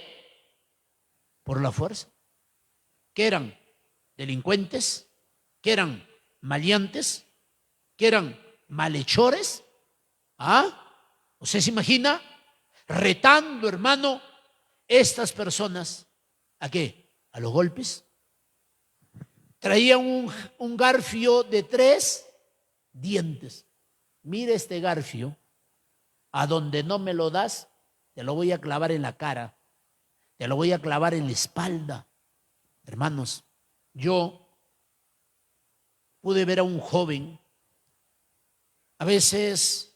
Speaker 1: por la fuerza. ¿Qué eran? Delincuentes, que eran maleantes, que eran malhechores. ¿Ah? ¿Usted se imagina retando, hermano, estas personas a qué? A los golpes. Traían un garfio de 3 dientes. Mire este garfio, a donde no me lo das, te lo voy a clavar en la cara, te lo voy a clavar en la espalda. Hermanos, yo pude ver a un joven. A veces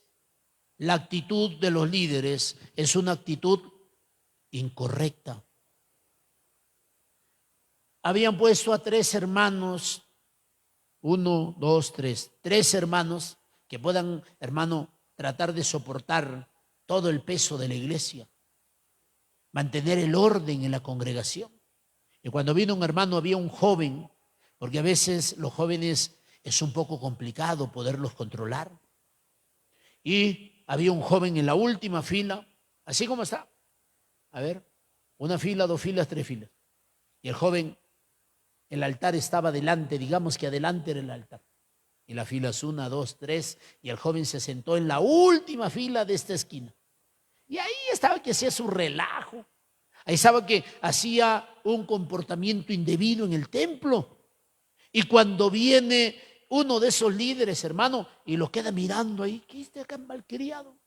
Speaker 1: la actitud de los líderes es una actitud incorrecta. Habían puesto a 3 hermanos, 1, 2, 3, 3 hermanos que puedan, hermano, tratar de soportar todo el peso de la iglesia, mantener el orden en la congregación. Y cuando vino un hermano, había un joven, porque a veces los jóvenes es un poco complicado poderlos controlar. Y había un joven en la última fila, así como está. A ver, 1 fila, 2 filas, 3 filas. Y el joven, el altar estaba delante, digamos que adelante era el altar. Y las filas 1, 2, 3, y el joven se sentó en la última fila de esta esquina. Y ahí estaba que hacía su relajo. Ahí estaba que hacía un comportamiento indebido en el templo. Y cuando viene uno de esos líderes, hermano, y lo queda mirando ahí, ¿qué este acá malcriado?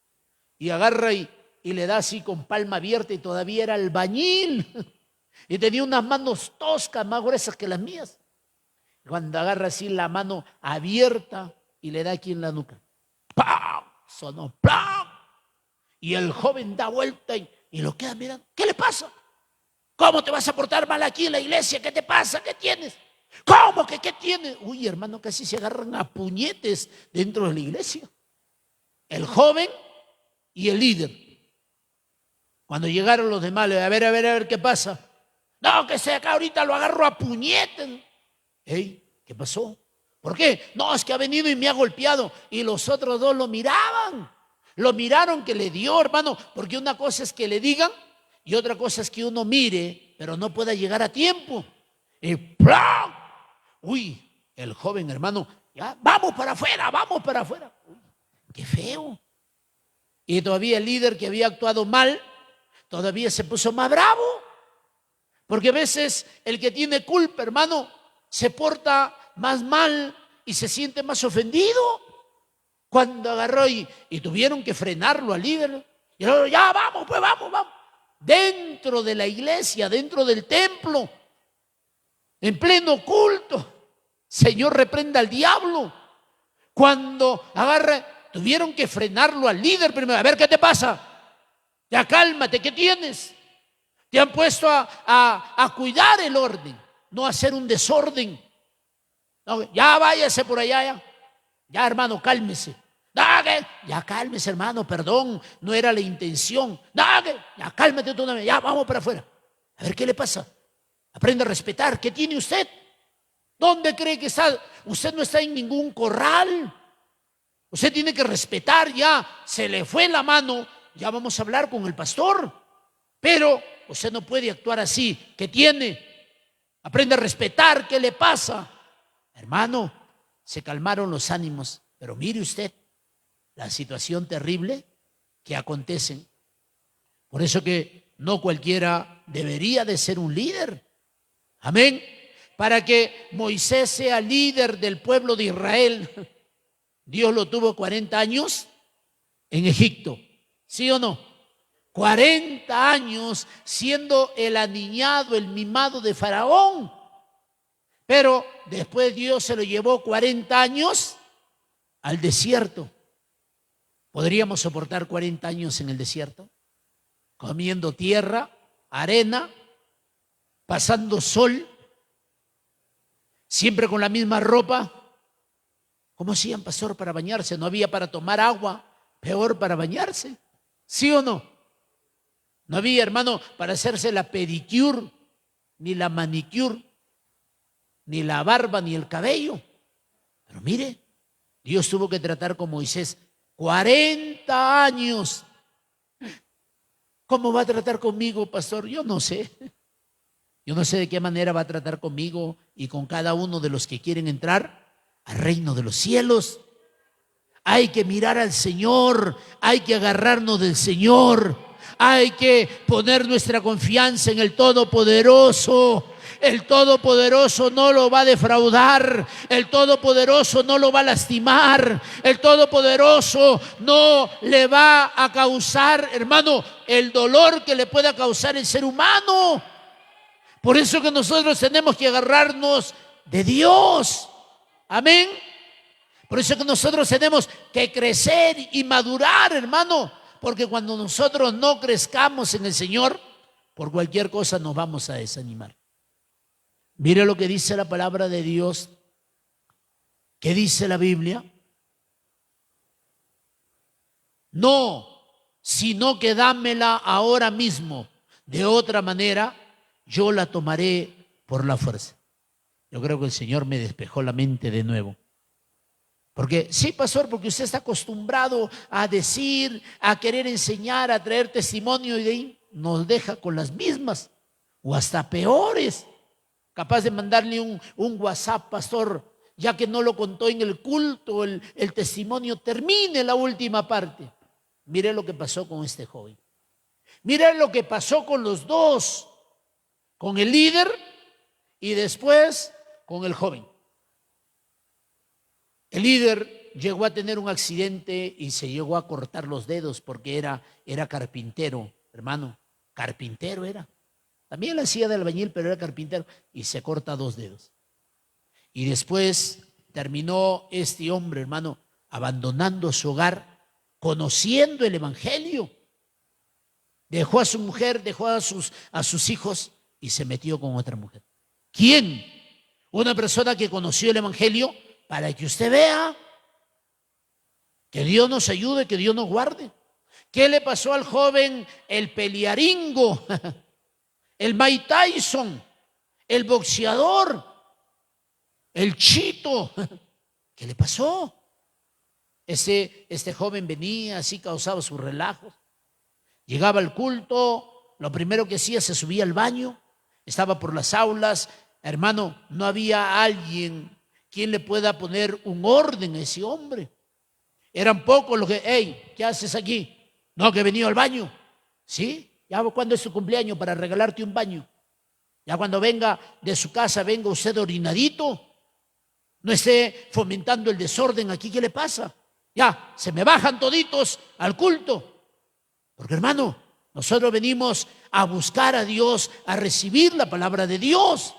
Speaker 1: Y agarra y le da así con palma abierta, y todavía era albañil. Y tenía unas manos toscas, más gruesas que las mías. Cuando agarra así la mano abierta y le da aquí en la nuca, ¡pam! Sonó, ¡pam! Y el joven da vuelta y lo queda mirando. ¿Qué le pasa? ¿Cómo te vas a portar mal aquí en la iglesia? ¿Qué te pasa? ¿Qué tienes? ¿Cómo que qué tiene? Uy, hermano, casi se agarran a puñetes dentro de la iglesia. El joven y el líder. Cuando llegaron los demás, a ver, ¿qué pasa? No, que sea acá ahorita lo agarro a puñetes. Ey, ¿qué pasó? ¿Por qué? No, es que ha venido y me ha golpeado. Y los otros dos lo miraban. Lo miraron que le dio, hermano, porque una cosa es que le digan y otra cosa es que uno mire, pero no pueda llegar a tiempo. Y ¡plum! Uy, el joven, hermano, ya, vamos para afuera, vamos para afuera. Uy, qué feo. Y todavía el líder que había actuado mal, todavía se puso más bravo. Porque a veces el que tiene culpa, hermano, se porta más mal y se siente más ofendido. Cuando agarró y tuvieron que frenarlo al líder. Y luego, ya vamos, pues vamos. Dentro de la iglesia, dentro del templo, en pleno culto, Señor reprenda al diablo. Cuando agarra, tuvieron que frenarlo al líder primero. A ver, ¿qué te pasa? Ya cálmate, ¿qué tienes? Te han puesto a cuidar el orden, no a hacer un desorden. No, ya váyase por allá, ya hermano, cálmese. Ya cálmese, hermano, perdón, no era la intención. Ya cálmate tú, ya vamos para afuera. A ver, ¿qué le pasa? Aprende a respetar. ¿Qué tiene usted? ¿Dónde cree que está? Usted no está en ningún corral. Usted tiene que respetar. Ya se le fue la mano, ya vamos a hablar con el pastor. Pero usted no puede actuar así. ¿Qué tiene? Aprende a respetar. ¿Qué le pasa? Hermano, se calmaron los ánimos. Pero mire usted la situación terrible que acontece. Por eso que no cualquiera debería de ser un líder. Amén. Para que Moisés sea líder del pueblo de Israel, Dios lo tuvo 40 años en Egipto. ¿Sí o no? 40 años siendo el aniñado, el mimado de Faraón. Pero después Dios se lo llevó 40 años al desierto. ¿Podríamos soportar 40 años en el desierto? Comiendo tierra, arena, pasando sol, siempre con la misma ropa. ¿Cómo hacían, pastor, para bañarse? No había para tomar agua, peor para bañarse. ¿Sí o no? No había, hermano, para hacerse la pedicure, ni la manicure, ni la barba, ni el cabello. Pero mire, Dios tuvo que tratar con Moisés 40 años. ¿Cómo va a tratar conmigo, pastor? Yo no sé. Yo no sé de qué manera va a tratar conmigo y con cada uno de los que quieren entrar al reino de los cielos. Hay que mirar al Señor, hay que agarrarnos del Señor, hay que poner nuestra confianza en el Todopoderoso. El Todopoderoso no lo va a defraudar, el Todopoderoso no lo va a lastimar, el Todopoderoso no le va a causar, hermano, el dolor que le pueda causar el ser humano. Por eso que nosotros tenemos que agarrarnos de Dios. Amén. Por eso que nosotros tenemos que crecer y madurar, hermano. Porque cuando nosotros no crezcamos en el Señor, por cualquier cosa nos vamos a desanimar. Mire lo que dice la palabra de Dios. ¿Qué dice la Biblia? No, sino que dámela ahora mismo. De otra manera, yo la tomaré por la fuerza. Yo creo que el Señor me despejó la mente de nuevo. Porque sí, pastor, porque usted está acostumbrado a decir, a querer enseñar, a traer testimonio y de ahí nos deja con las mismas o hasta peores. Capaz de mandarle un WhatsApp, pastor, ya que no lo contó en el culto, el testimonio, termine la última parte. Mire lo que pasó con este joven. Mire lo que pasó con los dos, con el líder y después con el joven. El líder llegó a tener un accidente y se llegó a cortar los dedos porque era carpintero, hermano, carpintero era. También la hacía de albañil, pero era carpintero y se corta 2 dedos. Y después terminó este hombre, hermano, abandonando su hogar, conociendo el evangelio. Dejó a su mujer, dejó a sus hijos y se metió con otra mujer. ¿Quién? Una persona que conoció el Evangelio para que usted vea. Que Dios nos ayude, que Dios nos guarde. ¿Qué le pasó al joven, el pelearingo, el Mike Tyson, el boxeador, el Chito? ¿Qué le pasó? Este joven venía así, causaba sus relajos. Llegaba al culto, lo primero que hacía, se subía al baño, estaba por las aulas. Hermano, no había alguien quien le pueda poner un orden a ese hombre. Eran pocos los que, hey, ¿qué haces aquí? No, que he venido al baño. ¿Sí? ¿Ya cuándo es su cumpleaños para regalarte un baño? Ya cuando venga de su casa, venga usted orinadito. No esté fomentando el desorden aquí, ¿qué le pasa? Ya, se me bajan toditos al culto. Porque hermano, nosotros venimos a buscar a Dios, a recibir la palabra de Dios.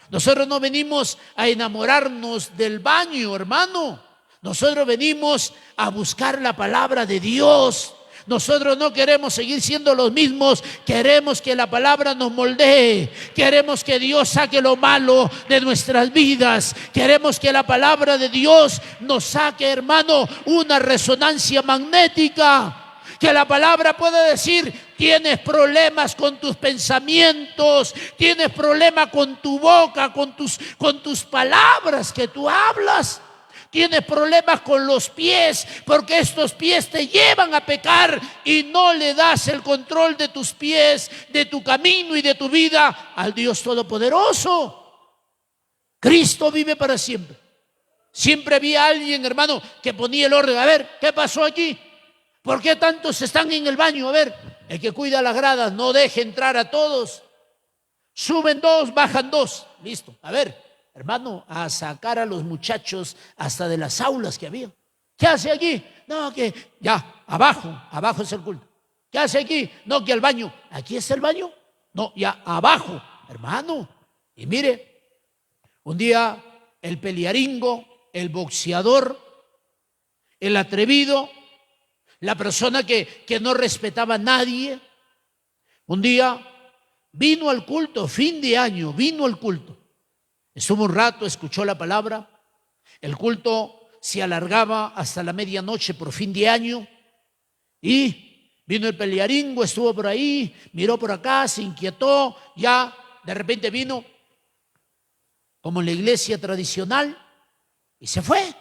Speaker 1: Nosotros no venimos a enamorarnos del baño, hermano. Nosotros venimos a buscar la palabra de Dios. Nosotros no queremos seguir siendo los mismos. Queremos que la palabra nos moldee. Queremos que Dios saque lo malo de nuestras vidas. Queremos que la palabra de Dios nos saque, hermano, una resonancia magnética. Que la palabra pueda decir: tienes problemas con tus pensamientos, tienes problemas con tu boca, con tus palabras que tú hablas. Tienes problemas con los pies, porque estos pies te llevan a pecar y no le das el control de tus pies, de tu camino y de tu vida al Dios Todopoderoso. Cristo vive para siempre. Siempre había alguien, hermano, que ponía el orden. A ver, ¿qué pasó aquí? ¿Por qué tantos están en el baño? A ver, el que cuida las gradas no deje entrar a todos. Suben dos, bajan dos. Listo. A ver, hermano, a sacar a los muchachos hasta de las aulas que había. ¿Qué hace aquí? No, que ya, abajo es el culto. ¿Qué hace aquí? No, que al baño. ¿Aquí está el baño? No, ya, abajo, hermano. Y mire, un día el pelearingo, el boxeador, el atrevido, la persona que no respetaba a nadie, un día vino al culto, fin de año, vino al culto. Estuvo un rato, escuchó la palabra. El culto se alargaba hasta la medianoche por fin de año. Y vino el pelearingo, estuvo por ahí, miró por acá, se inquietó. Ya de repente vino, como en la iglesia tradicional, y se fue.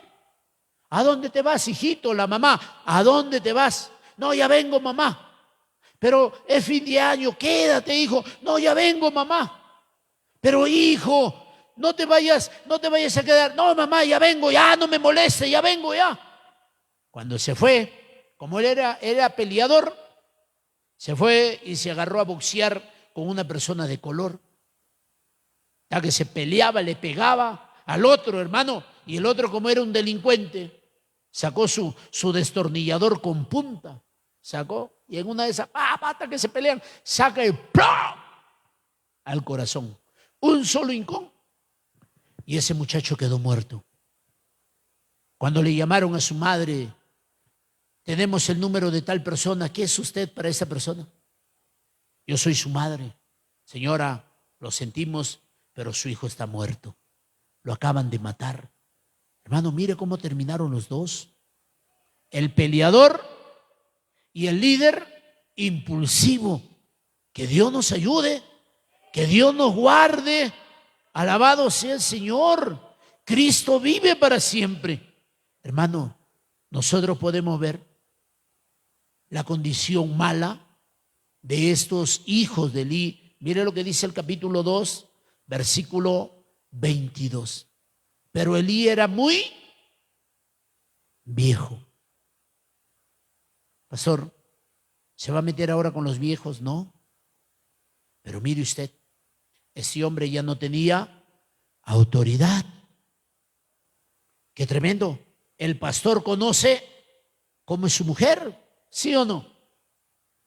Speaker 1: ¿A dónde te vas, hijito? La mamá, ¿a dónde te vas? No, ya vengo, mamá. Pero es fin de año, quédate, hijo. No, ya vengo, mamá. Pero hijo, no te vayas a quedar. No, mamá, ya vengo, ya no me moleste, ya vengo, ya. Cuando se fue, como él era peleador, se fue y se agarró a boxear con una persona de color. Ya que se peleaba, le pegaba al otro, hermano, y el otro, como era un delincuente, sacó su destornillador con punta, sacó, y en una de esas patas que se pelean, saca el ¡plum! Al corazón. Un solo hincón. Y ese muchacho quedó muerto. Cuando le llamaron a su madre: tenemos el número de tal persona, ¿qué es usted para esa persona? Yo soy su madre. Señora, lo sentimos, pero su hijo está muerto. Lo acaban de matar. Hermano, mire cómo terminaron los dos. El peleador y el líder impulsivo. Que Dios nos ayude, que Dios nos guarde. Alabado sea el Señor. Cristo vive para siempre. Hermano, nosotros podemos ver la condición mala de estos hijos de Eli. Mire lo que dice el capítulo 2, versículo 22. Pero Elí era muy viejo. Pastor, ¿se va a meter ahora con los viejos? No. Pero mire usted, ese hombre ya no tenía autoridad. Qué tremendo. El pastor conoce cómo es su mujer, ¿sí o no?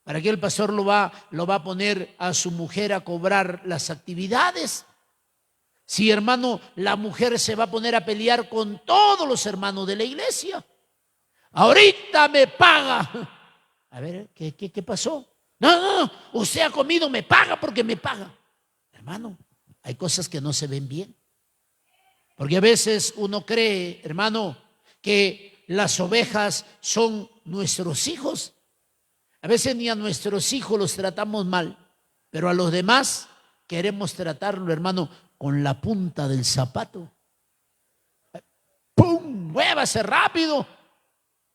Speaker 1: ¿Para qué el pastor lo va a poner a su mujer a cobrar las actividades? Si, hermano, la mujer se va a poner a pelear con todos los hermanos de la iglesia. Ahorita me paga. A ver, ¿qué pasó? No, usted ha comido, me paga porque me paga. Hermano, hay cosas que no se ven bien. Porque a veces uno cree, hermano, que las ovejas son nuestros hijos. A veces ni a nuestros hijos los tratamos mal, pero a los demás queremos tratarlo, hermano, con la punta del zapato. ¡Pum! Muévase rápido.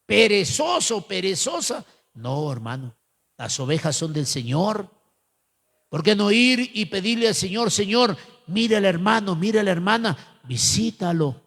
Speaker 1: Perezoso, perezosa. No, hermano, las ovejas son del Señor. ¿Por qué no ir y pedirle al Señor, Señor, mira al hermano, mira a la hermana, visítalo,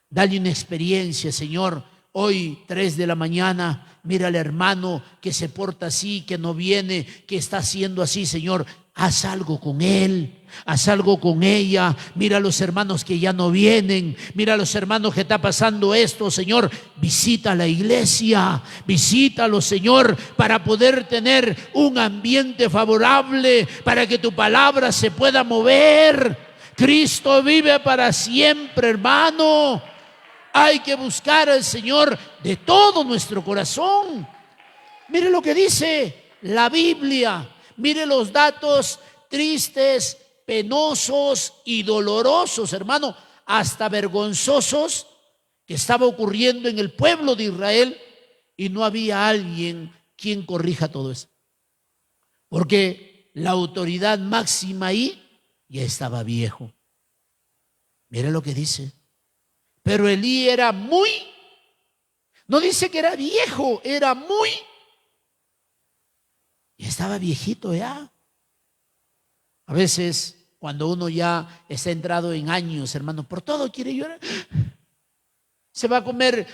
Speaker 1: dale una experiencia, Señor? Hoy, 3 de la mañana, mira al hermano que se porta así, que no viene, que está haciendo así, Señor. Haz algo con él, haz algo con ella. Mira a los hermanos que ya no vienen, mira a los hermanos que está pasando esto, Señor. Visita la iglesia, visítalo, Señor, para poder tener un ambiente favorable, para que tu palabra se pueda mover. Cristo vive para siempre, hermano. Hay que buscar al Señor de todo nuestro corazón. Mire lo que dice la Biblia. Mire los datos tristes, penosos y dolorosos, hermano, hasta vergonzosos, que estaba ocurriendo en el pueblo de Israel, y no había alguien quien corrija todo eso. Porque la autoridad máxima ahí ya estaba viejo. Mire lo que dice. Pero Elí era muy, no dice que era viejo, era muy, y estaba viejito ya. A veces, cuando uno ya está entrado en años, hermano, por todo quiere llorar. Se va a comer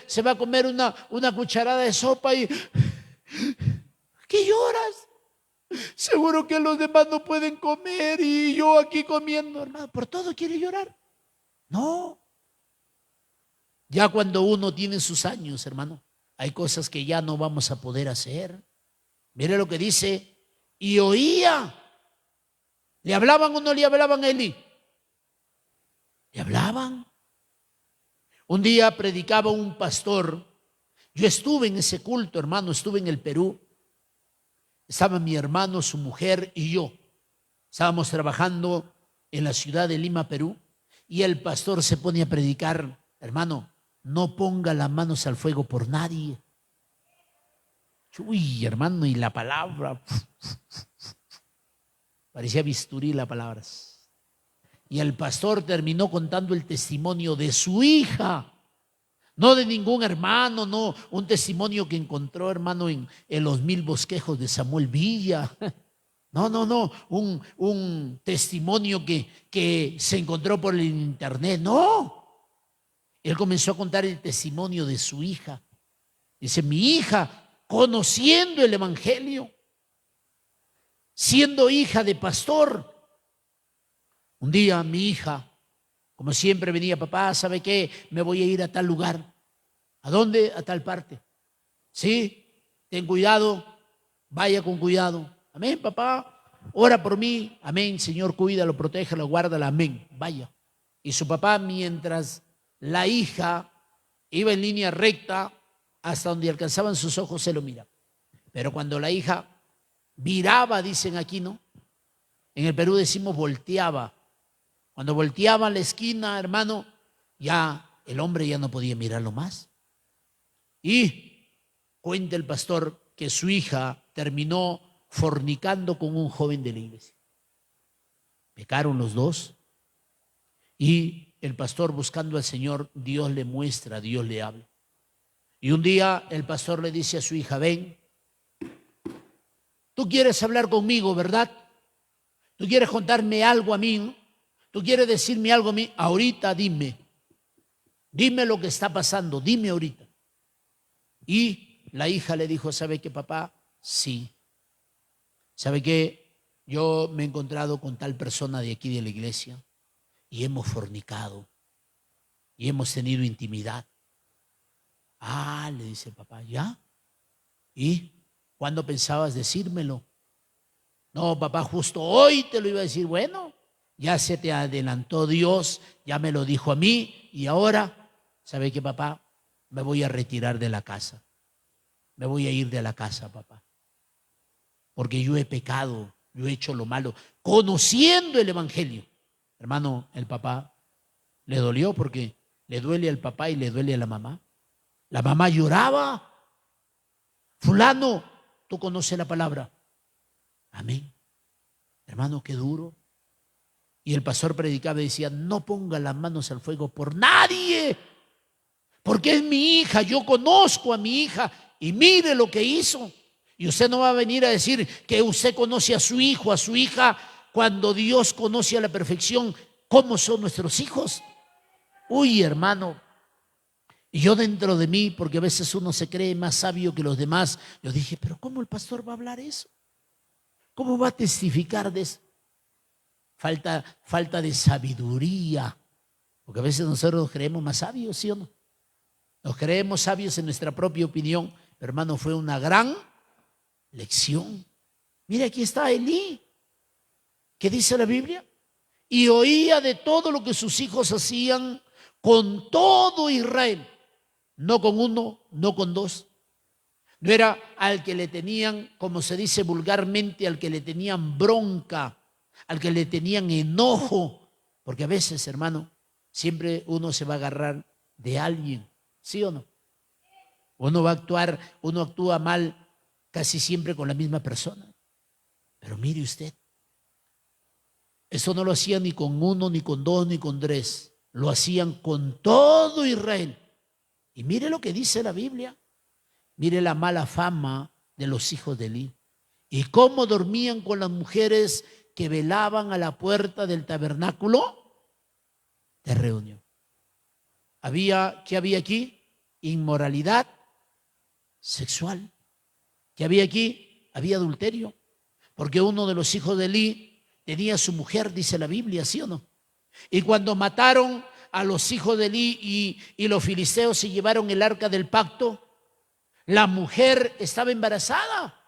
Speaker 1: una cucharada de sopa y ¿qué lloras? Seguro que los demás no pueden comer y yo aquí comiendo, hermano. Por todo quiere llorar. No. Ya cuando uno tiene sus años, hermano, hay cosas que ya no vamos a poder hacer. Mire lo que dice. Y oía. ¿Le hablaban o no le hablaban a Elí? Le hablaban. Un día predicaba un pastor. Yo estuve en ese culto, hermano, estuve en el Perú. Estaba mi hermano, su mujer y yo. Estábamos trabajando en la ciudad de Lima, Perú, y el pastor se pone a predicar. Hermano, no ponga las manos al fuego por nadie. Uy, hermano, y la palabra. Parecía bisturí la palabra. Y el pastor terminó contando el testimonio de su hija. No de ningún hermano, no. Un testimonio que encontró, hermano, en los 1000 bosquejos de Samuel Villa. No. Un testimonio que se encontró por el internet. No. Él comenzó a contar el testimonio de su hija. Dice, mi hija, conociendo el evangelio, siendo hija de pastor. Un día mi hija, como siempre venía, papá, ¿sabe qué? Me voy a ir a tal lugar. ¿A dónde? A tal parte. Sí, ten cuidado, vaya con cuidado. Amén, papá. Ora por mí. Amén, Señor, cuídalo, protégelo, guárdalo. Amén. Vaya. Y su papá, mientras la hija iba en línea recta hasta donde alcanzaban sus ojos, se lo mira. Pero cuando la hija viraba, dicen aquí, ¿no? En el Perú decimos volteaba. Cuando volteaba a la esquina, hermano, ya el hombre ya no podía mirarlo más. Y cuenta el pastor que su hija terminó fornicando con un joven de la iglesia. Pecaron los dos y el pastor, buscando al Señor, Dios le muestra, Dios le habla. Y un día el pastor le dice a su hija, ven, tú quieres hablar conmigo, ¿verdad? Tú quieres contarme algo a mí, ¿no? Tú quieres decirme algo a mí. Ahorita dime lo que está pasando, dime ahorita. Y la hija le dijo, ¿sabe qué, papá? Sí. ¿Sabe qué? Yo me he encontrado con tal persona de aquí de la iglesia y hemos fornicado y hemos tenido intimidad. Ah, le dice el papá, ¿ya? ¿Y cuándo pensabas decírmelo? No, papá, justo hoy te lo iba a decir. Bueno, ya se te adelantó Dios, ya me lo dijo a mí y ahora, ¿sabe qué, papá? Me voy a retirar de la casa. Me voy a ir de la casa, papá. Porque yo he pecado, yo he hecho lo malo, conociendo el evangelio. Hermano, el papá Le dolió porque le duele al papá y le duele a la mamá. La mamá lloraba. Fulano, tú conoces la palabra. Amén. Hermano, qué duro. Y el pastor predicaba y decía, no ponga las manos al fuego por nadie, porque es mi hija, yo conozco a mi hija y mire lo que hizo. Y usted no va a venir a decir que usted conoce a su hijo, a su hija, cuando Dios conoce a la perfección cómo son nuestros hijos. Uy, hermano, y yo dentro de mí, porque a veces uno se cree más sabio que los demás, yo dije, pero ¿cómo el pastor va a hablar eso? ¿Cómo va a testificar de eso? Falta de sabiduría, porque a veces nosotros nos creemos más sabios, ¿sí o no? Nos creemos sabios en nuestra propia opinión. Pero, hermano, fue una gran lección. Mire, aquí está Elí. ¿Qué dice la Biblia? Y oía de todo lo que sus hijos hacían con todo Israel. No con uno, no con dos. No era al que le tenían, como se dice vulgarmente, al que le tenían bronca, al que le tenían enojo. Porque a veces, hermano, siempre uno se va a agarrar de alguien, ¿sí o no? Uno actúa mal casi siempre con la misma persona. Pero mire usted, eso no lo hacían ni con uno, ni con dos, ni con tres. Lo hacían con todo Israel. Y mire lo que dice la Biblia. Mire la mala fama de los hijos de Elí. Y cómo dormían con las mujeres que velaban a la puerta del tabernáculo de reunión. ¿Qué había aquí? Inmoralidad sexual. ¿Qué había aquí? Había adulterio. Porque uno de los hijos de Elí tenía a su mujer, dice la Biblia, ¿sí o no? Y cuando mataron a los hijos de Elí y los filisteos se llevaron el arca del pacto, la mujer estaba embarazada.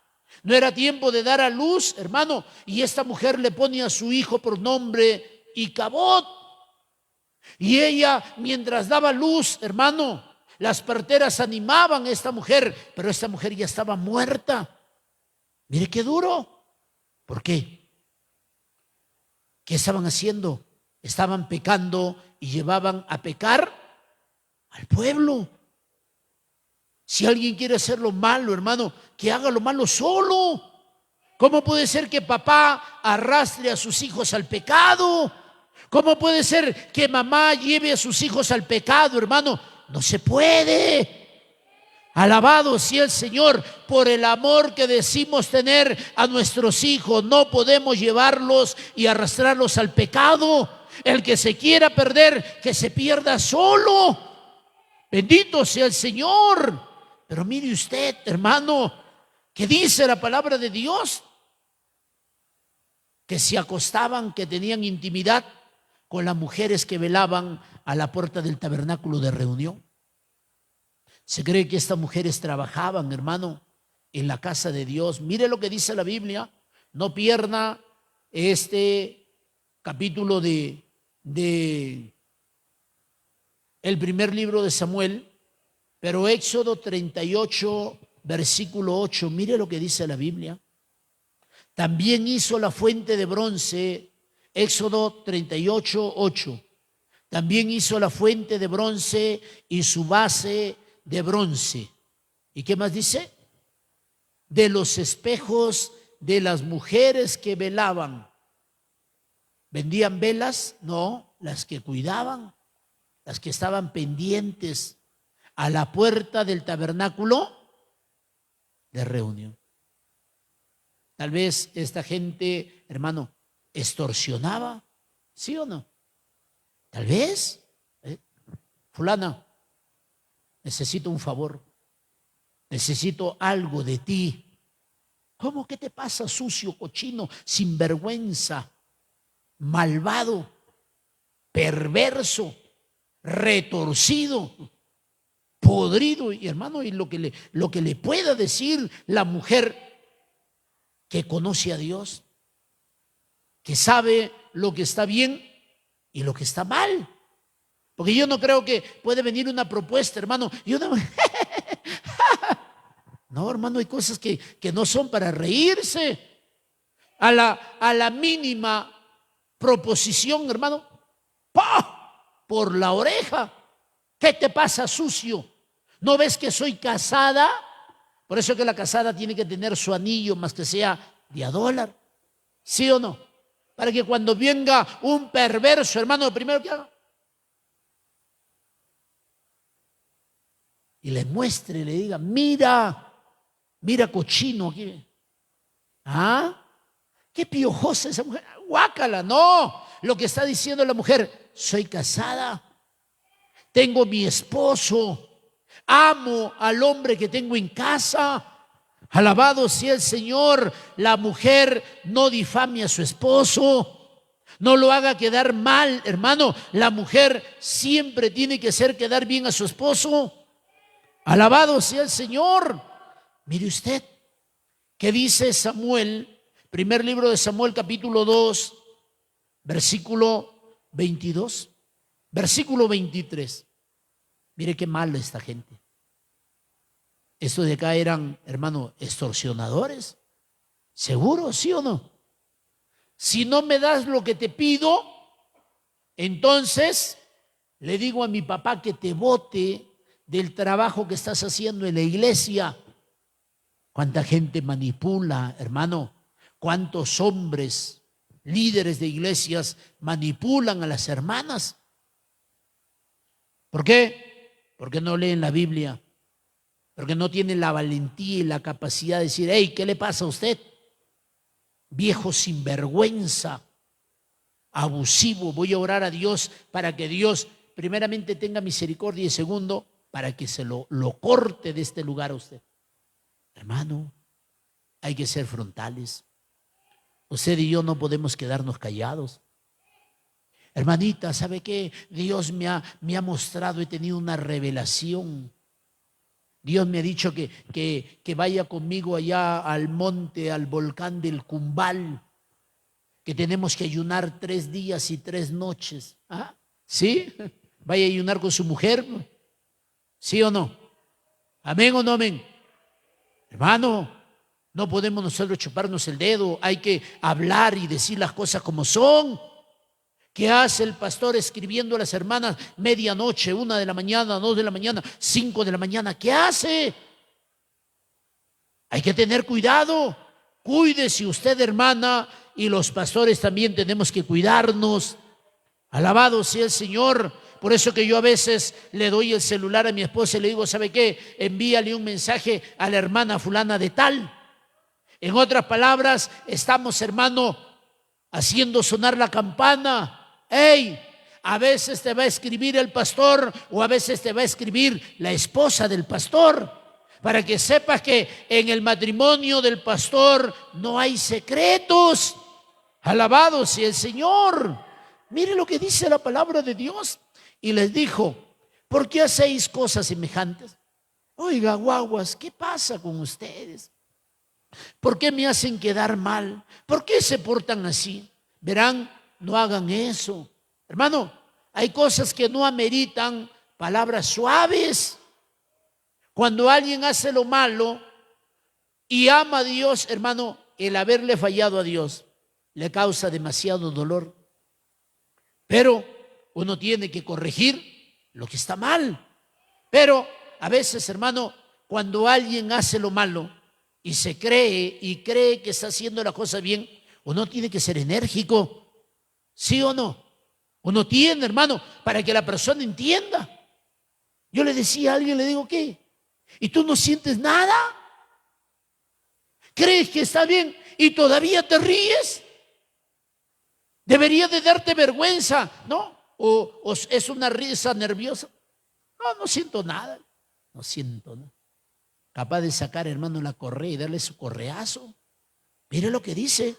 Speaker 1: No era tiempo de dar a luz, hermano, y esta mujer le pone a su hijo por nombre Icabod. Y ella, mientras daba luz, hermano, las parteras animaban a esta mujer, pero esta mujer ya estaba muerta. Mire qué duro. ¿Por qué? ¿Qué estaban haciendo? Estaban pecando y llevaban a pecar al pueblo. Si alguien quiere hacer lo malo, hermano, que haga lo malo solo. ¿Cómo puede ser que papá arrastre a sus hijos al pecado? ¿Cómo puede ser que mamá lleve a sus hijos al pecado, hermano? No se puede. Alabado sea el Señor por el amor que decimos tener a nuestros hijos. No podemos llevarlos y arrastrarlos al pecado. El que se quiera perder, que se pierda solo. Bendito sea el Señor. Pero mire usted, hermano, que dice la palabra de Dios, que se acostaban, que tenían intimidad con las mujeres que velaban a la puerta del tabernáculo de reunión. Se cree que estas mujeres trabajaban, hermano, en la casa de Dios. Mire lo que dice la Biblia. No pierda este capítulo de el primer libro de Samuel, pero Éxodo 38, versículo 8, mire lo que dice la Biblia. También hizo la fuente de bronce, Éxodo 38, 8. También hizo la fuente de bronce y su base de bronce. ¿Y qué más dice? De los espejos de las mujeres que velaban. ¿Vendían velas? No, las que cuidaban, las que estaban pendientes a la puerta del tabernáculo de reunión. Tal vez esta gente, hermano, extorsionaba, ¿sí o no? Tal vez, fulana, necesito un favor, necesito algo de ti. ¿Cómo que te pasa, sucio, cochino, sinvergüenza, malvado, perverso, retorcido, podrido? Y hermano, y lo que le pueda decir la mujer que conoce a Dios, que sabe lo que está bien y lo que está mal. Porque yo no creo que puede venir una propuesta, hermano. No, hermano, hay cosas que no son para reírse. A la mínima proposición, hermano, ¡pah! por la oreja. ¿Qué te pasa, sucio? ¿No ves que soy casada? Por eso que la casada tiene que tener su anillo, más que sea de a dólar. ¿Sí o no? Para que cuando venga un perverso, hermano, lo primero que haga, y le muestre, le diga, mira, mira cochino aquí. ¿Ah? Qué piojosa esa mujer. Guácala, no. Lo que está diciendo la mujer, soy casada, tengo mi esposo, amo al hombre que tengo en casa. Alabado sea el Señor. La mujer no difame a su esposo, no lo haga quedar mal, hermano. La mujer siempre tiene que hacer quedar bien a su esposo. Alabado sea el Señor. Mire usted, ¿qué dice Samuel? Primer libro de Samuel, capítulo 2, versículo 22, versículo 23. Mire qué malo esta gente. Estos de acá eran, hermano, extorsionadores. ¿Seguro, sí o no? Si no me das lo que te pido, entonces le digo a mi papá que te bote del trabajo que estás haciendo en la iglesia. ¿Cuánta gente manipula, hermano? ¿Cuántos hombres, líderes de iglesias, manipulan a las hermanas? ¿Por qué? Porque no leen la Biblia, porque no tienen la valentía y la capacidad de decir, hey, ¿qué le pasa a usted? Viejo sinvergüenza, abusivo. Voy a orar a Dios para que Dios primeramente tenga misericordia y segundo, para que se lo corte de este lugar a usted. Hermano, hay que ser frontales. Usted y yo no podemos quedarnos callados. Hermanita, ¿sabe qué? Dios me ha mostrado, he tenido una revelación. Dios me ha dicho que vaya conmigo allá al monte, al volcán del Cumbal, que tenemos que ayunar 3 días y 3 noches. ¿Ah? ¿Sí? ¿Vaya a ayunar con su mujer? ¿Sí o no? ¿Amén o no amén? Hermano, no podemos nosotros chuparnos el dedo, hay que hablar y decir las cosas como son. ¿Qué hace el pastor escribiendo a las hermanas medianoche, 1 de la mañana, 2 de la mañana, 5 de la mañana? ¿Qué hace? Hay que tener cuidado. Cuídese usted, hermana, y los pastores también tenemos que cuidarnos. Alabado sea el Señor. Por eso que yo a veces le doy el celular a mi esposa y le digo, ¿sabe qué? Envíale un mensaje a la hermana fulana de tal. En otras palabras, estamos, hermano, haciendo sonar la campana. ¡Ey! A veces te va a escribir el pastor o a veces te va a escribir la esposa del pastor, para que sepas que en el matrimonio del pastor no hay secretos. Alabado sea el Señor. Mire lo que dice la palabra de Dios. Y les dijo, ¿por qué hacéis cosas semejantes? Oiga, guaguas, ¿qué pasa con ustedes? ¿Por qué me hacen quedar mal? ¿Por qué se portan así? Verán, no hagan eso. Hermano, hay cosas que no ameritan palabras suaves. Cuando alguien hace lo malo y ama a Dios, hermano, el haberle fallado a Dios le causa demasiado dolor. Pero uno tiene que corregir lo que está mal. Pero a veces, hermano, cuando alguien hace lo malo y se cree y cree que está haciendo la cosa bien, uno tiene que ser enérgico. ¿Sí o no? Uno tiene, hermano, para que la persona entienda. Yo le decía a alguien, le digo, ¿qué? ¿Y tú no sientes nada? ¿Crees que está bien y todavía te ríes? Debería de darte vergüenza, ¿no? O es una risa nerviosa. No siento nada. No siento nada. Capaz de sacar, hermano, la correa y darle su correazo. Mire lo que dice.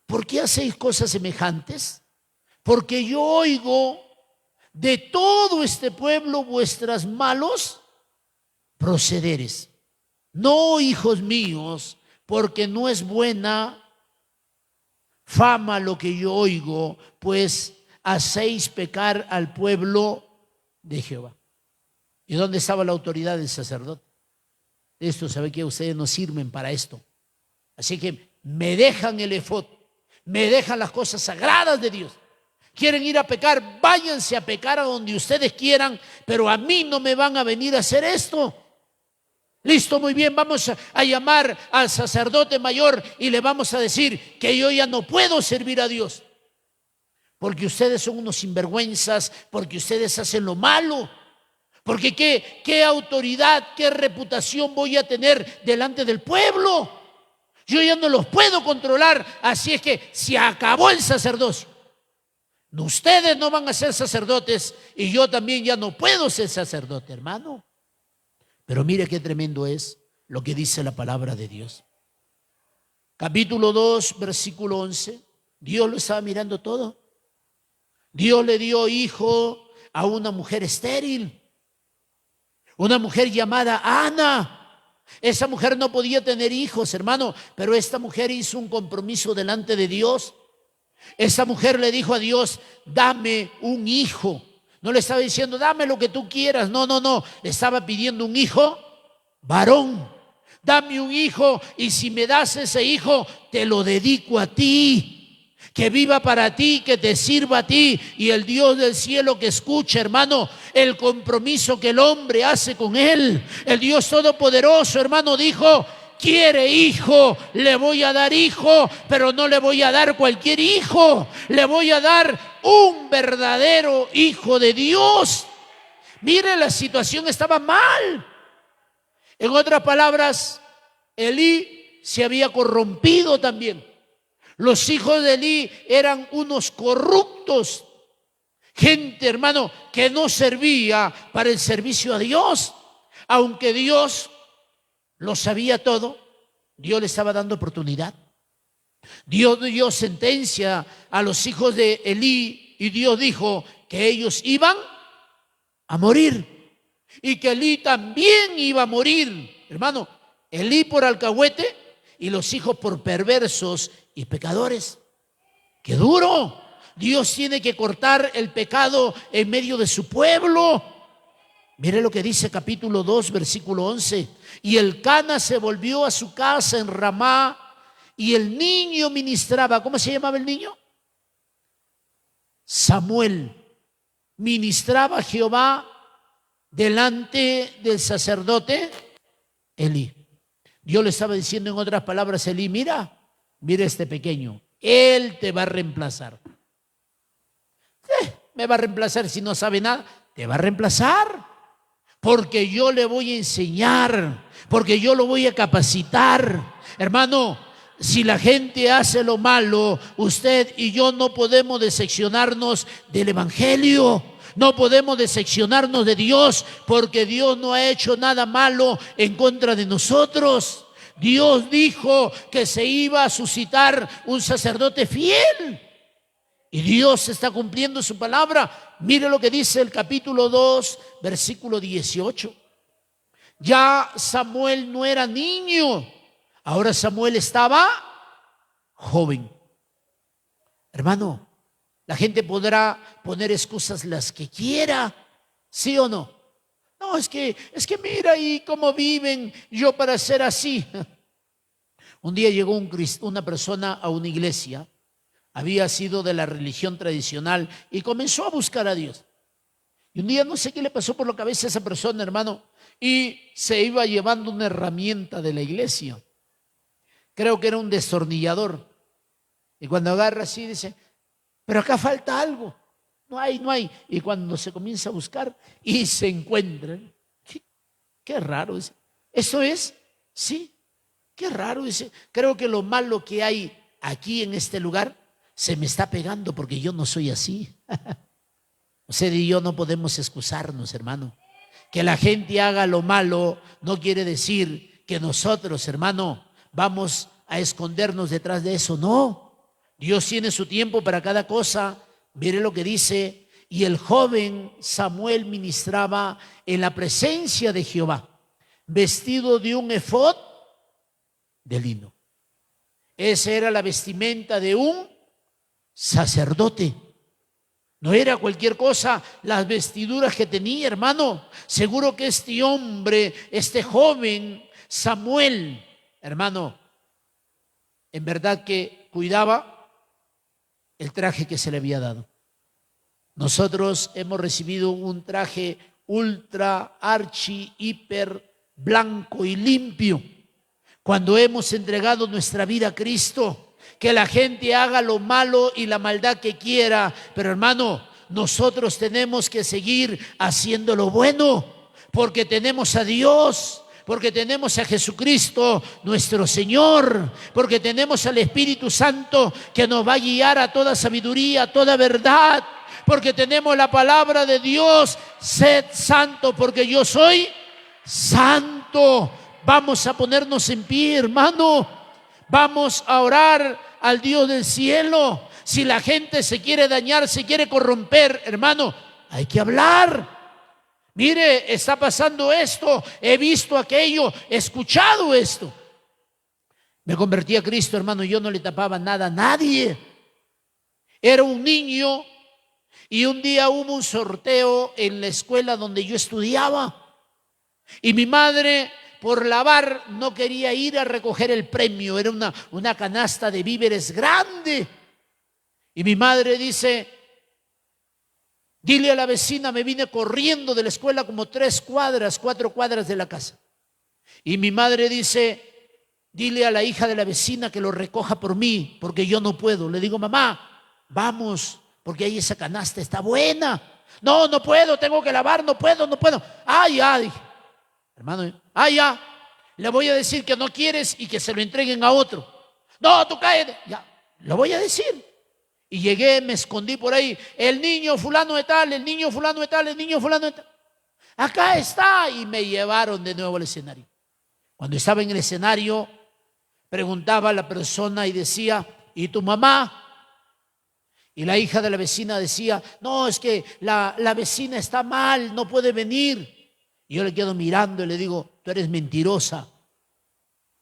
Speaker 1: ¿Por qué hacéis cosas semejantes? Porque yo oigo de todo este pueblo vuestras malos procederes. No, hijos míos, porque no es buena fama lo que yo oigo, pues hacéis pecar al pueblo de Jehová. ¿Y dónde estaba la autoridad del sacerdote? Esto, ¿sabe qué? Ustedes no sirven para esto. Así que me dejan el efod, me dejan las cosas sagradas de Dios. quieren ir a pecar, váyanse a pecar a donde ustedes quieran, pero a mí no me van a venir a hacer esto. Listo, muy bien, vamos a llamar al sacerdote mayor y le vamos a decir que yo ya no puedo servir a Dios, porque ustedes son unos sinvergüenzas, porque ustedes hacen lo malo. Porque ¿qué autoridad, qué reputación voy a tener delante del pueblo? Yo ya no los puedo controlar, así es que se acabó el sacerdocio. Ustedes no van a ser sacerdotes y yo también ya no puedo ser sacerdote, hermano. Pero mire qué tremendo es lo que dice la palabra de Dios. Capítulo 2, versículo 11. Dios lo estaba mirando todo. Dios le dio hijo a una mujer estéril. Una mujer llamada Ana. Esa mujer no podía tener hijos, hermano, pero esta mujer hizo un compromiso delante de Dios. Esa mujer le dijo a Dios: dame un hijo. No le estaba diciendo dame lo que tú quieras, no, le estaba pidiendo un hijo varón. Dame un hijo y si me das ese hijo te lo dedico a ti. Que viva para ti, que te sirva a ti. Y el Dios del cielo que escucha, hermano, el compromiso que el hombre hace con él. El Dios todopoderoso, hermano, dijo: quiere hijo, le voy a dar hijo, pero no le voy a dar cualquier hijo. Le voy a dar un verdadero hijo de Dios. Mire, la situación estaba mal. En otras palabras, Elí se había corrompido también. Los hijos de Elí eran unos corruptos, gente, hermano, que no servía para el servicio a Dios. Aunque Dios lo sabía todo, Dios le estaba dando oportunidad. Dios dio sentencia a los hijos de Elí y Dios dijo que ellos iban a morir y que Elí también iba a morir. Hermano, Elí por alcahuete y los hijos por perversos y pecadores. ¡Qué duro! Dios tiene que cortar el pecado en medio de su pueblo. Mire lo que dice capítulo 2, versículo 11. Y Elcana se volvió a su casa en Ramá y el niño ministraba. ¿Cómo se llamaba el niño? Samuel. Ministraba a Jehová delante del sacerdote Elí. Dios le estaba diciendo en otras palabras a Elí: mira este pequeño, él te va a reemplazar. ¿Me va a reemplazar si no sabe nada? Te va a reemplazar, porque yo le voy a enseñar, porque yo lo voy a capacitar. Hermano, si la gente hace lo malo, usted y yo no podemos decepcionarnos del evangelio. No podemos decepcionarnos de Dios, porque Dios no ha hecho nada malo en contra de nosotros. Dios dijo que se iba a suscitar un sacerdote fiel y Dios está cumpliendo su palabra. Mire lo que dice el capítulo 2, versículo 18. Ya Samuel no era niño, ahora Samuel estaba joven. Hermano, la gente podrá poner excusas las que quiera, ¿sí o no? No, es que mira ahí cómo viven, yo para ser así. Un día llegó una persona a una iglesia, había sido de la religión tradicional y comenzó a buscar a Dios. Y un día no sé qué le pasó por la cabeza a esa persona, hermano, y se iba llevando una herramienta de la iglesia. Creo que era un destornillador. Y cuando agarra así dice: pero acá falta algo. No hay. Y cuando se comienza a buscar y se encuentra, qué raro. Dice: ¿eso es? Sí, qué raro. Dice: creo que lo malo que hay aquí en este lugar se me está pegando porque yo no soy así. Usted y yo no podemos excusarnos, hermano. Que la gente haga lo malo no quiere decir que nosotros, hermano, vamos a escondernos detrás de eso. No. Dios tiene su tiempo para cada cosa. Mire lo que dice: y el joven Samuel ministraba en la presencia de Jehová, vestido de un efod de lino. Esa era la vestimenta de un sacerdote. No era cualquier cosa las vestiduras que tenía, hermano. Seguro que este hombre, este joven Samuel, hermano, en verdad que cuidaba el traje que se le había dado. Nosotros hemos recibido un traje ultra, archi, hiper, blanco y limpio. Cuando hemos entregado nuestra vida a Cristo, que la gente haga lo malo y la maldad que quiera, pero hermano, nosotros tenemos que seguir haciendo lo bueno, porque tenemos a Dios, porque tenemos a Jesucristo nuestro Señor, porque tenemos al Espíritu Santo que nos va a guiar a toda sabiduría, a toda verdad, porque tenemos la palabra de Dios: sed santo porque yo soy santo. Vamos a ponernos en pie, hermano. Vamos a orar al Dios del cielo. Si la gente se quiere dañar, se quiere corromper, hermano, hay que hablar. Mire, está pasando esto, he visto aquello, he escuchado esto. Me convertí a Cristo, hermano, y yo no le tapaba nada a nadie. Era un niño y un día hubo un sorteo en la escuela donde yo estudiaba. Y mi madre, por lavar, no quería ir a recoger el premio. Era una canasta de víveres grande. Y mi madre dice: dile a la vecina. Me vine corriendo de la escuela como 3 cuadras, 4 cuadras de la casa. Y mi madre dice: dile a la hija de la vecina que lo recoja por mí, porque yo no puedo. Le digo: mamá, vamos, porque ahí esa canasta está buena. No, no puedo, tengo que lavar, no puedo. Ah, ya, dije. Hermano, ya, le voy a decir que no quieres y que se lo entreguen a otro. No, tú cállate. Ya, lo voy a decir. Y llegué, me escondí por ahí. El niño fulano de tal, el niño fulano de tal, el niño fulano de tal. Acá está. Y me llevaron de nuevo al escenario. Cuando estaba en el escenario, preguntaba a la persona y decía: ¿y tu mamá? Y la hija de la vecina decía: no, es que la vecina está mal, no puede venir. Y yo le quedo mirando y le digo: tú eres mentirosa.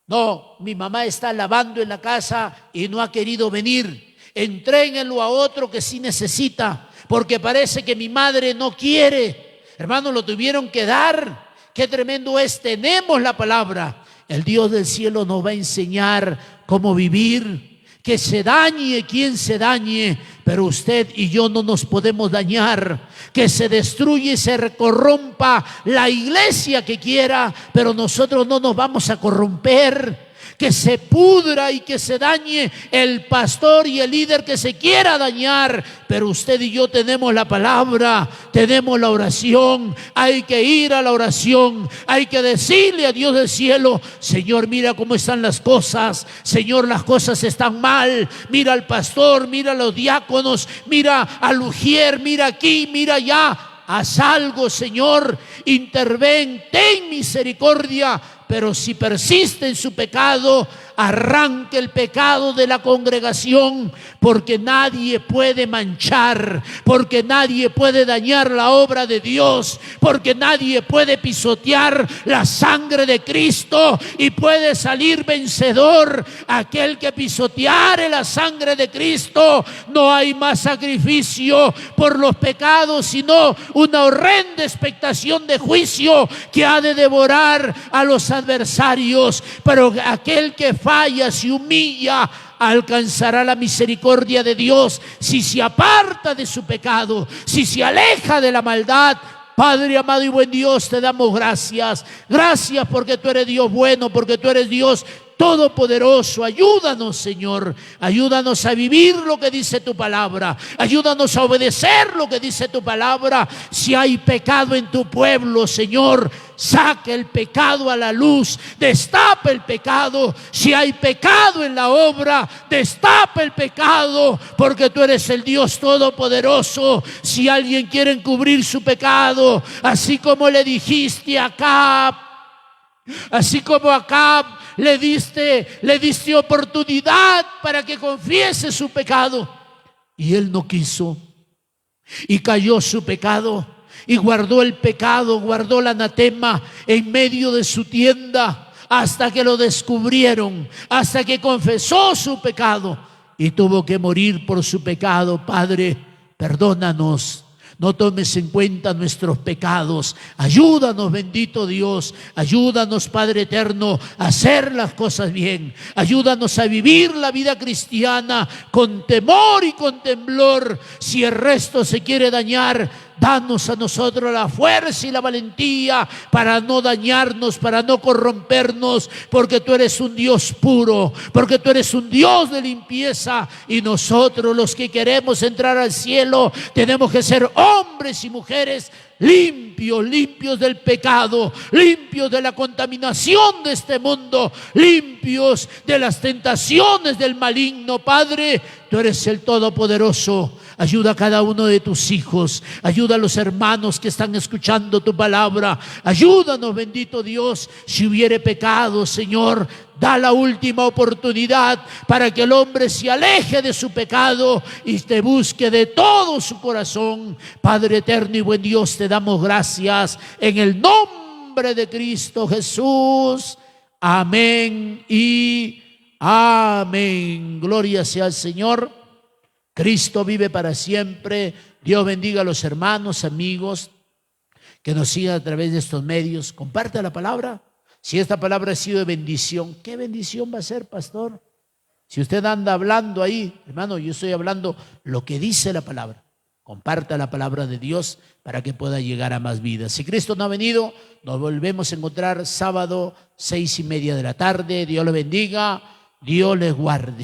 Speaker 1: No, mi mamá está lavando en la casa y no ha querido venir. Entréguenlo a otro que sí necesita, porque parece que mi madre no quiere. Hermano, lo tuvieron que dar. Qué tremendo es. Tenemos la palabra. El Dios del cielo nos va a enseñar cómo vivir. Que se dañe quien se dañe, pero usted y yo no nos podemos dañar. Que se destruya y se corrompa la iglesia que quiera, pero nosotros no nos vamos a corromper. Que se pudra y que se dañe el pastor y el líder que se quiera dañar, pero usted y yo tenemos la palabra, tenemos la oración. Hay que ir a la oración, hay que decirle a Dios del cielo: Señor, mira cómo están las cosas. Señor, las cosas están mal. Mira al pastor, mira a los diáconos, mira al ujier, mira aquí, mira allá. Haz algo, Señor, interven, ten misericordia. Pero si persiste en su pecado, arranque el pecado de la congregación, porque nadie puede manchar, porque nadie puede dañar la obra de Dios, porque nadie puede pisotear la sangre de Cristo y puede salir vencedor aquel que pisoteare la sangre de Cristo. No hay más sacrificio por los pecados, sino una horrenda expectación de juicio que ha de devorar a los adversarios. Pero aquel que falla, se humilla, alcanzará la misericordia de Dios si se aparta de su pecado, si se aleja de la maldad. Padre amado y buen Dios, te damos gracias. Gracias porque tú eres Dios bueno, porque tú eres Dios todopoderoso. Ayúdanos, Señor. Ayúdanos a vivir lo que dice tu palabra. Ayúdanos a obedecer lo que dice tu palabra. Si hay pecado en tu pueblo, Señor, saque el pecado a la luz. Destapa el pecado. Si hay pecado en la obra, destapa el pecado, porque tú eres el Dios todopoderoso. Si alguien quiere encubrir su pecado, así como le dijiste a Acab, así como a Acab le diste oportunidad para que confiese su pecado, y él no quiso, y cayó su pecado, y guardó el pecado, guardó el anatema en medio de su tienda, hasta que lo descubrieron, hasta que confesó su pecado y tuvo que morir por su pecado. Padre, perdónanos. No tomes en cuenta nuestros pecados. Ayúdanos, bendito Dios. Ayúdanos, Padre eterno, a hacer las cosas bien. Ayúdanos a vivir la vida cristiana con temor y con temblor. Si el resto se quiere dañar, danos a nosotros la fuerza y la valentía para no dañarnos, para no corrompernos, porque tú eres un Dios puro, porque tú eres un Dios de limpieza, y nosotros, los que queremos entrar al cielo, tenemos que ser hombres y mujeres limpios, limpios del pecado, limpios de la contaminación de este mundo, limpios de las tentaciones del maligno. Padre, tú eres el Todopoderoso. Ayuda a cada uno de tus hijos. Ayuda a los hermanos que están escuchando tu palabra. Ayúdanos, bendito Dios. Si hubiere pecado, Señor, da la última oportunidad para que el hombre se aleje de su pecado y te busque de todo su corazón. Padre eterno y buen Dios, te damos gracias en el nombre de Cristo Jesús. Amén y amén. Gloria sea al Señor. Cristo vive para siempre. Dios bendiga a los hermanos, amigos que nos sigan a través de estos medios. Comparte la palabra. Si esta palabra ha sido de bendición, ¿qué bendición va a ser, pastor? Si usted anda hablando ahí, hermano, yo estoy hablando lo que dice la palabra. Comparta la palabra de Dios para que pueda llegar a más vidas. Si Cristo no ha venido, nos volvemos a encontrar sábado 6:30 de la tarde. Dios le bendiga, Dios les guarde.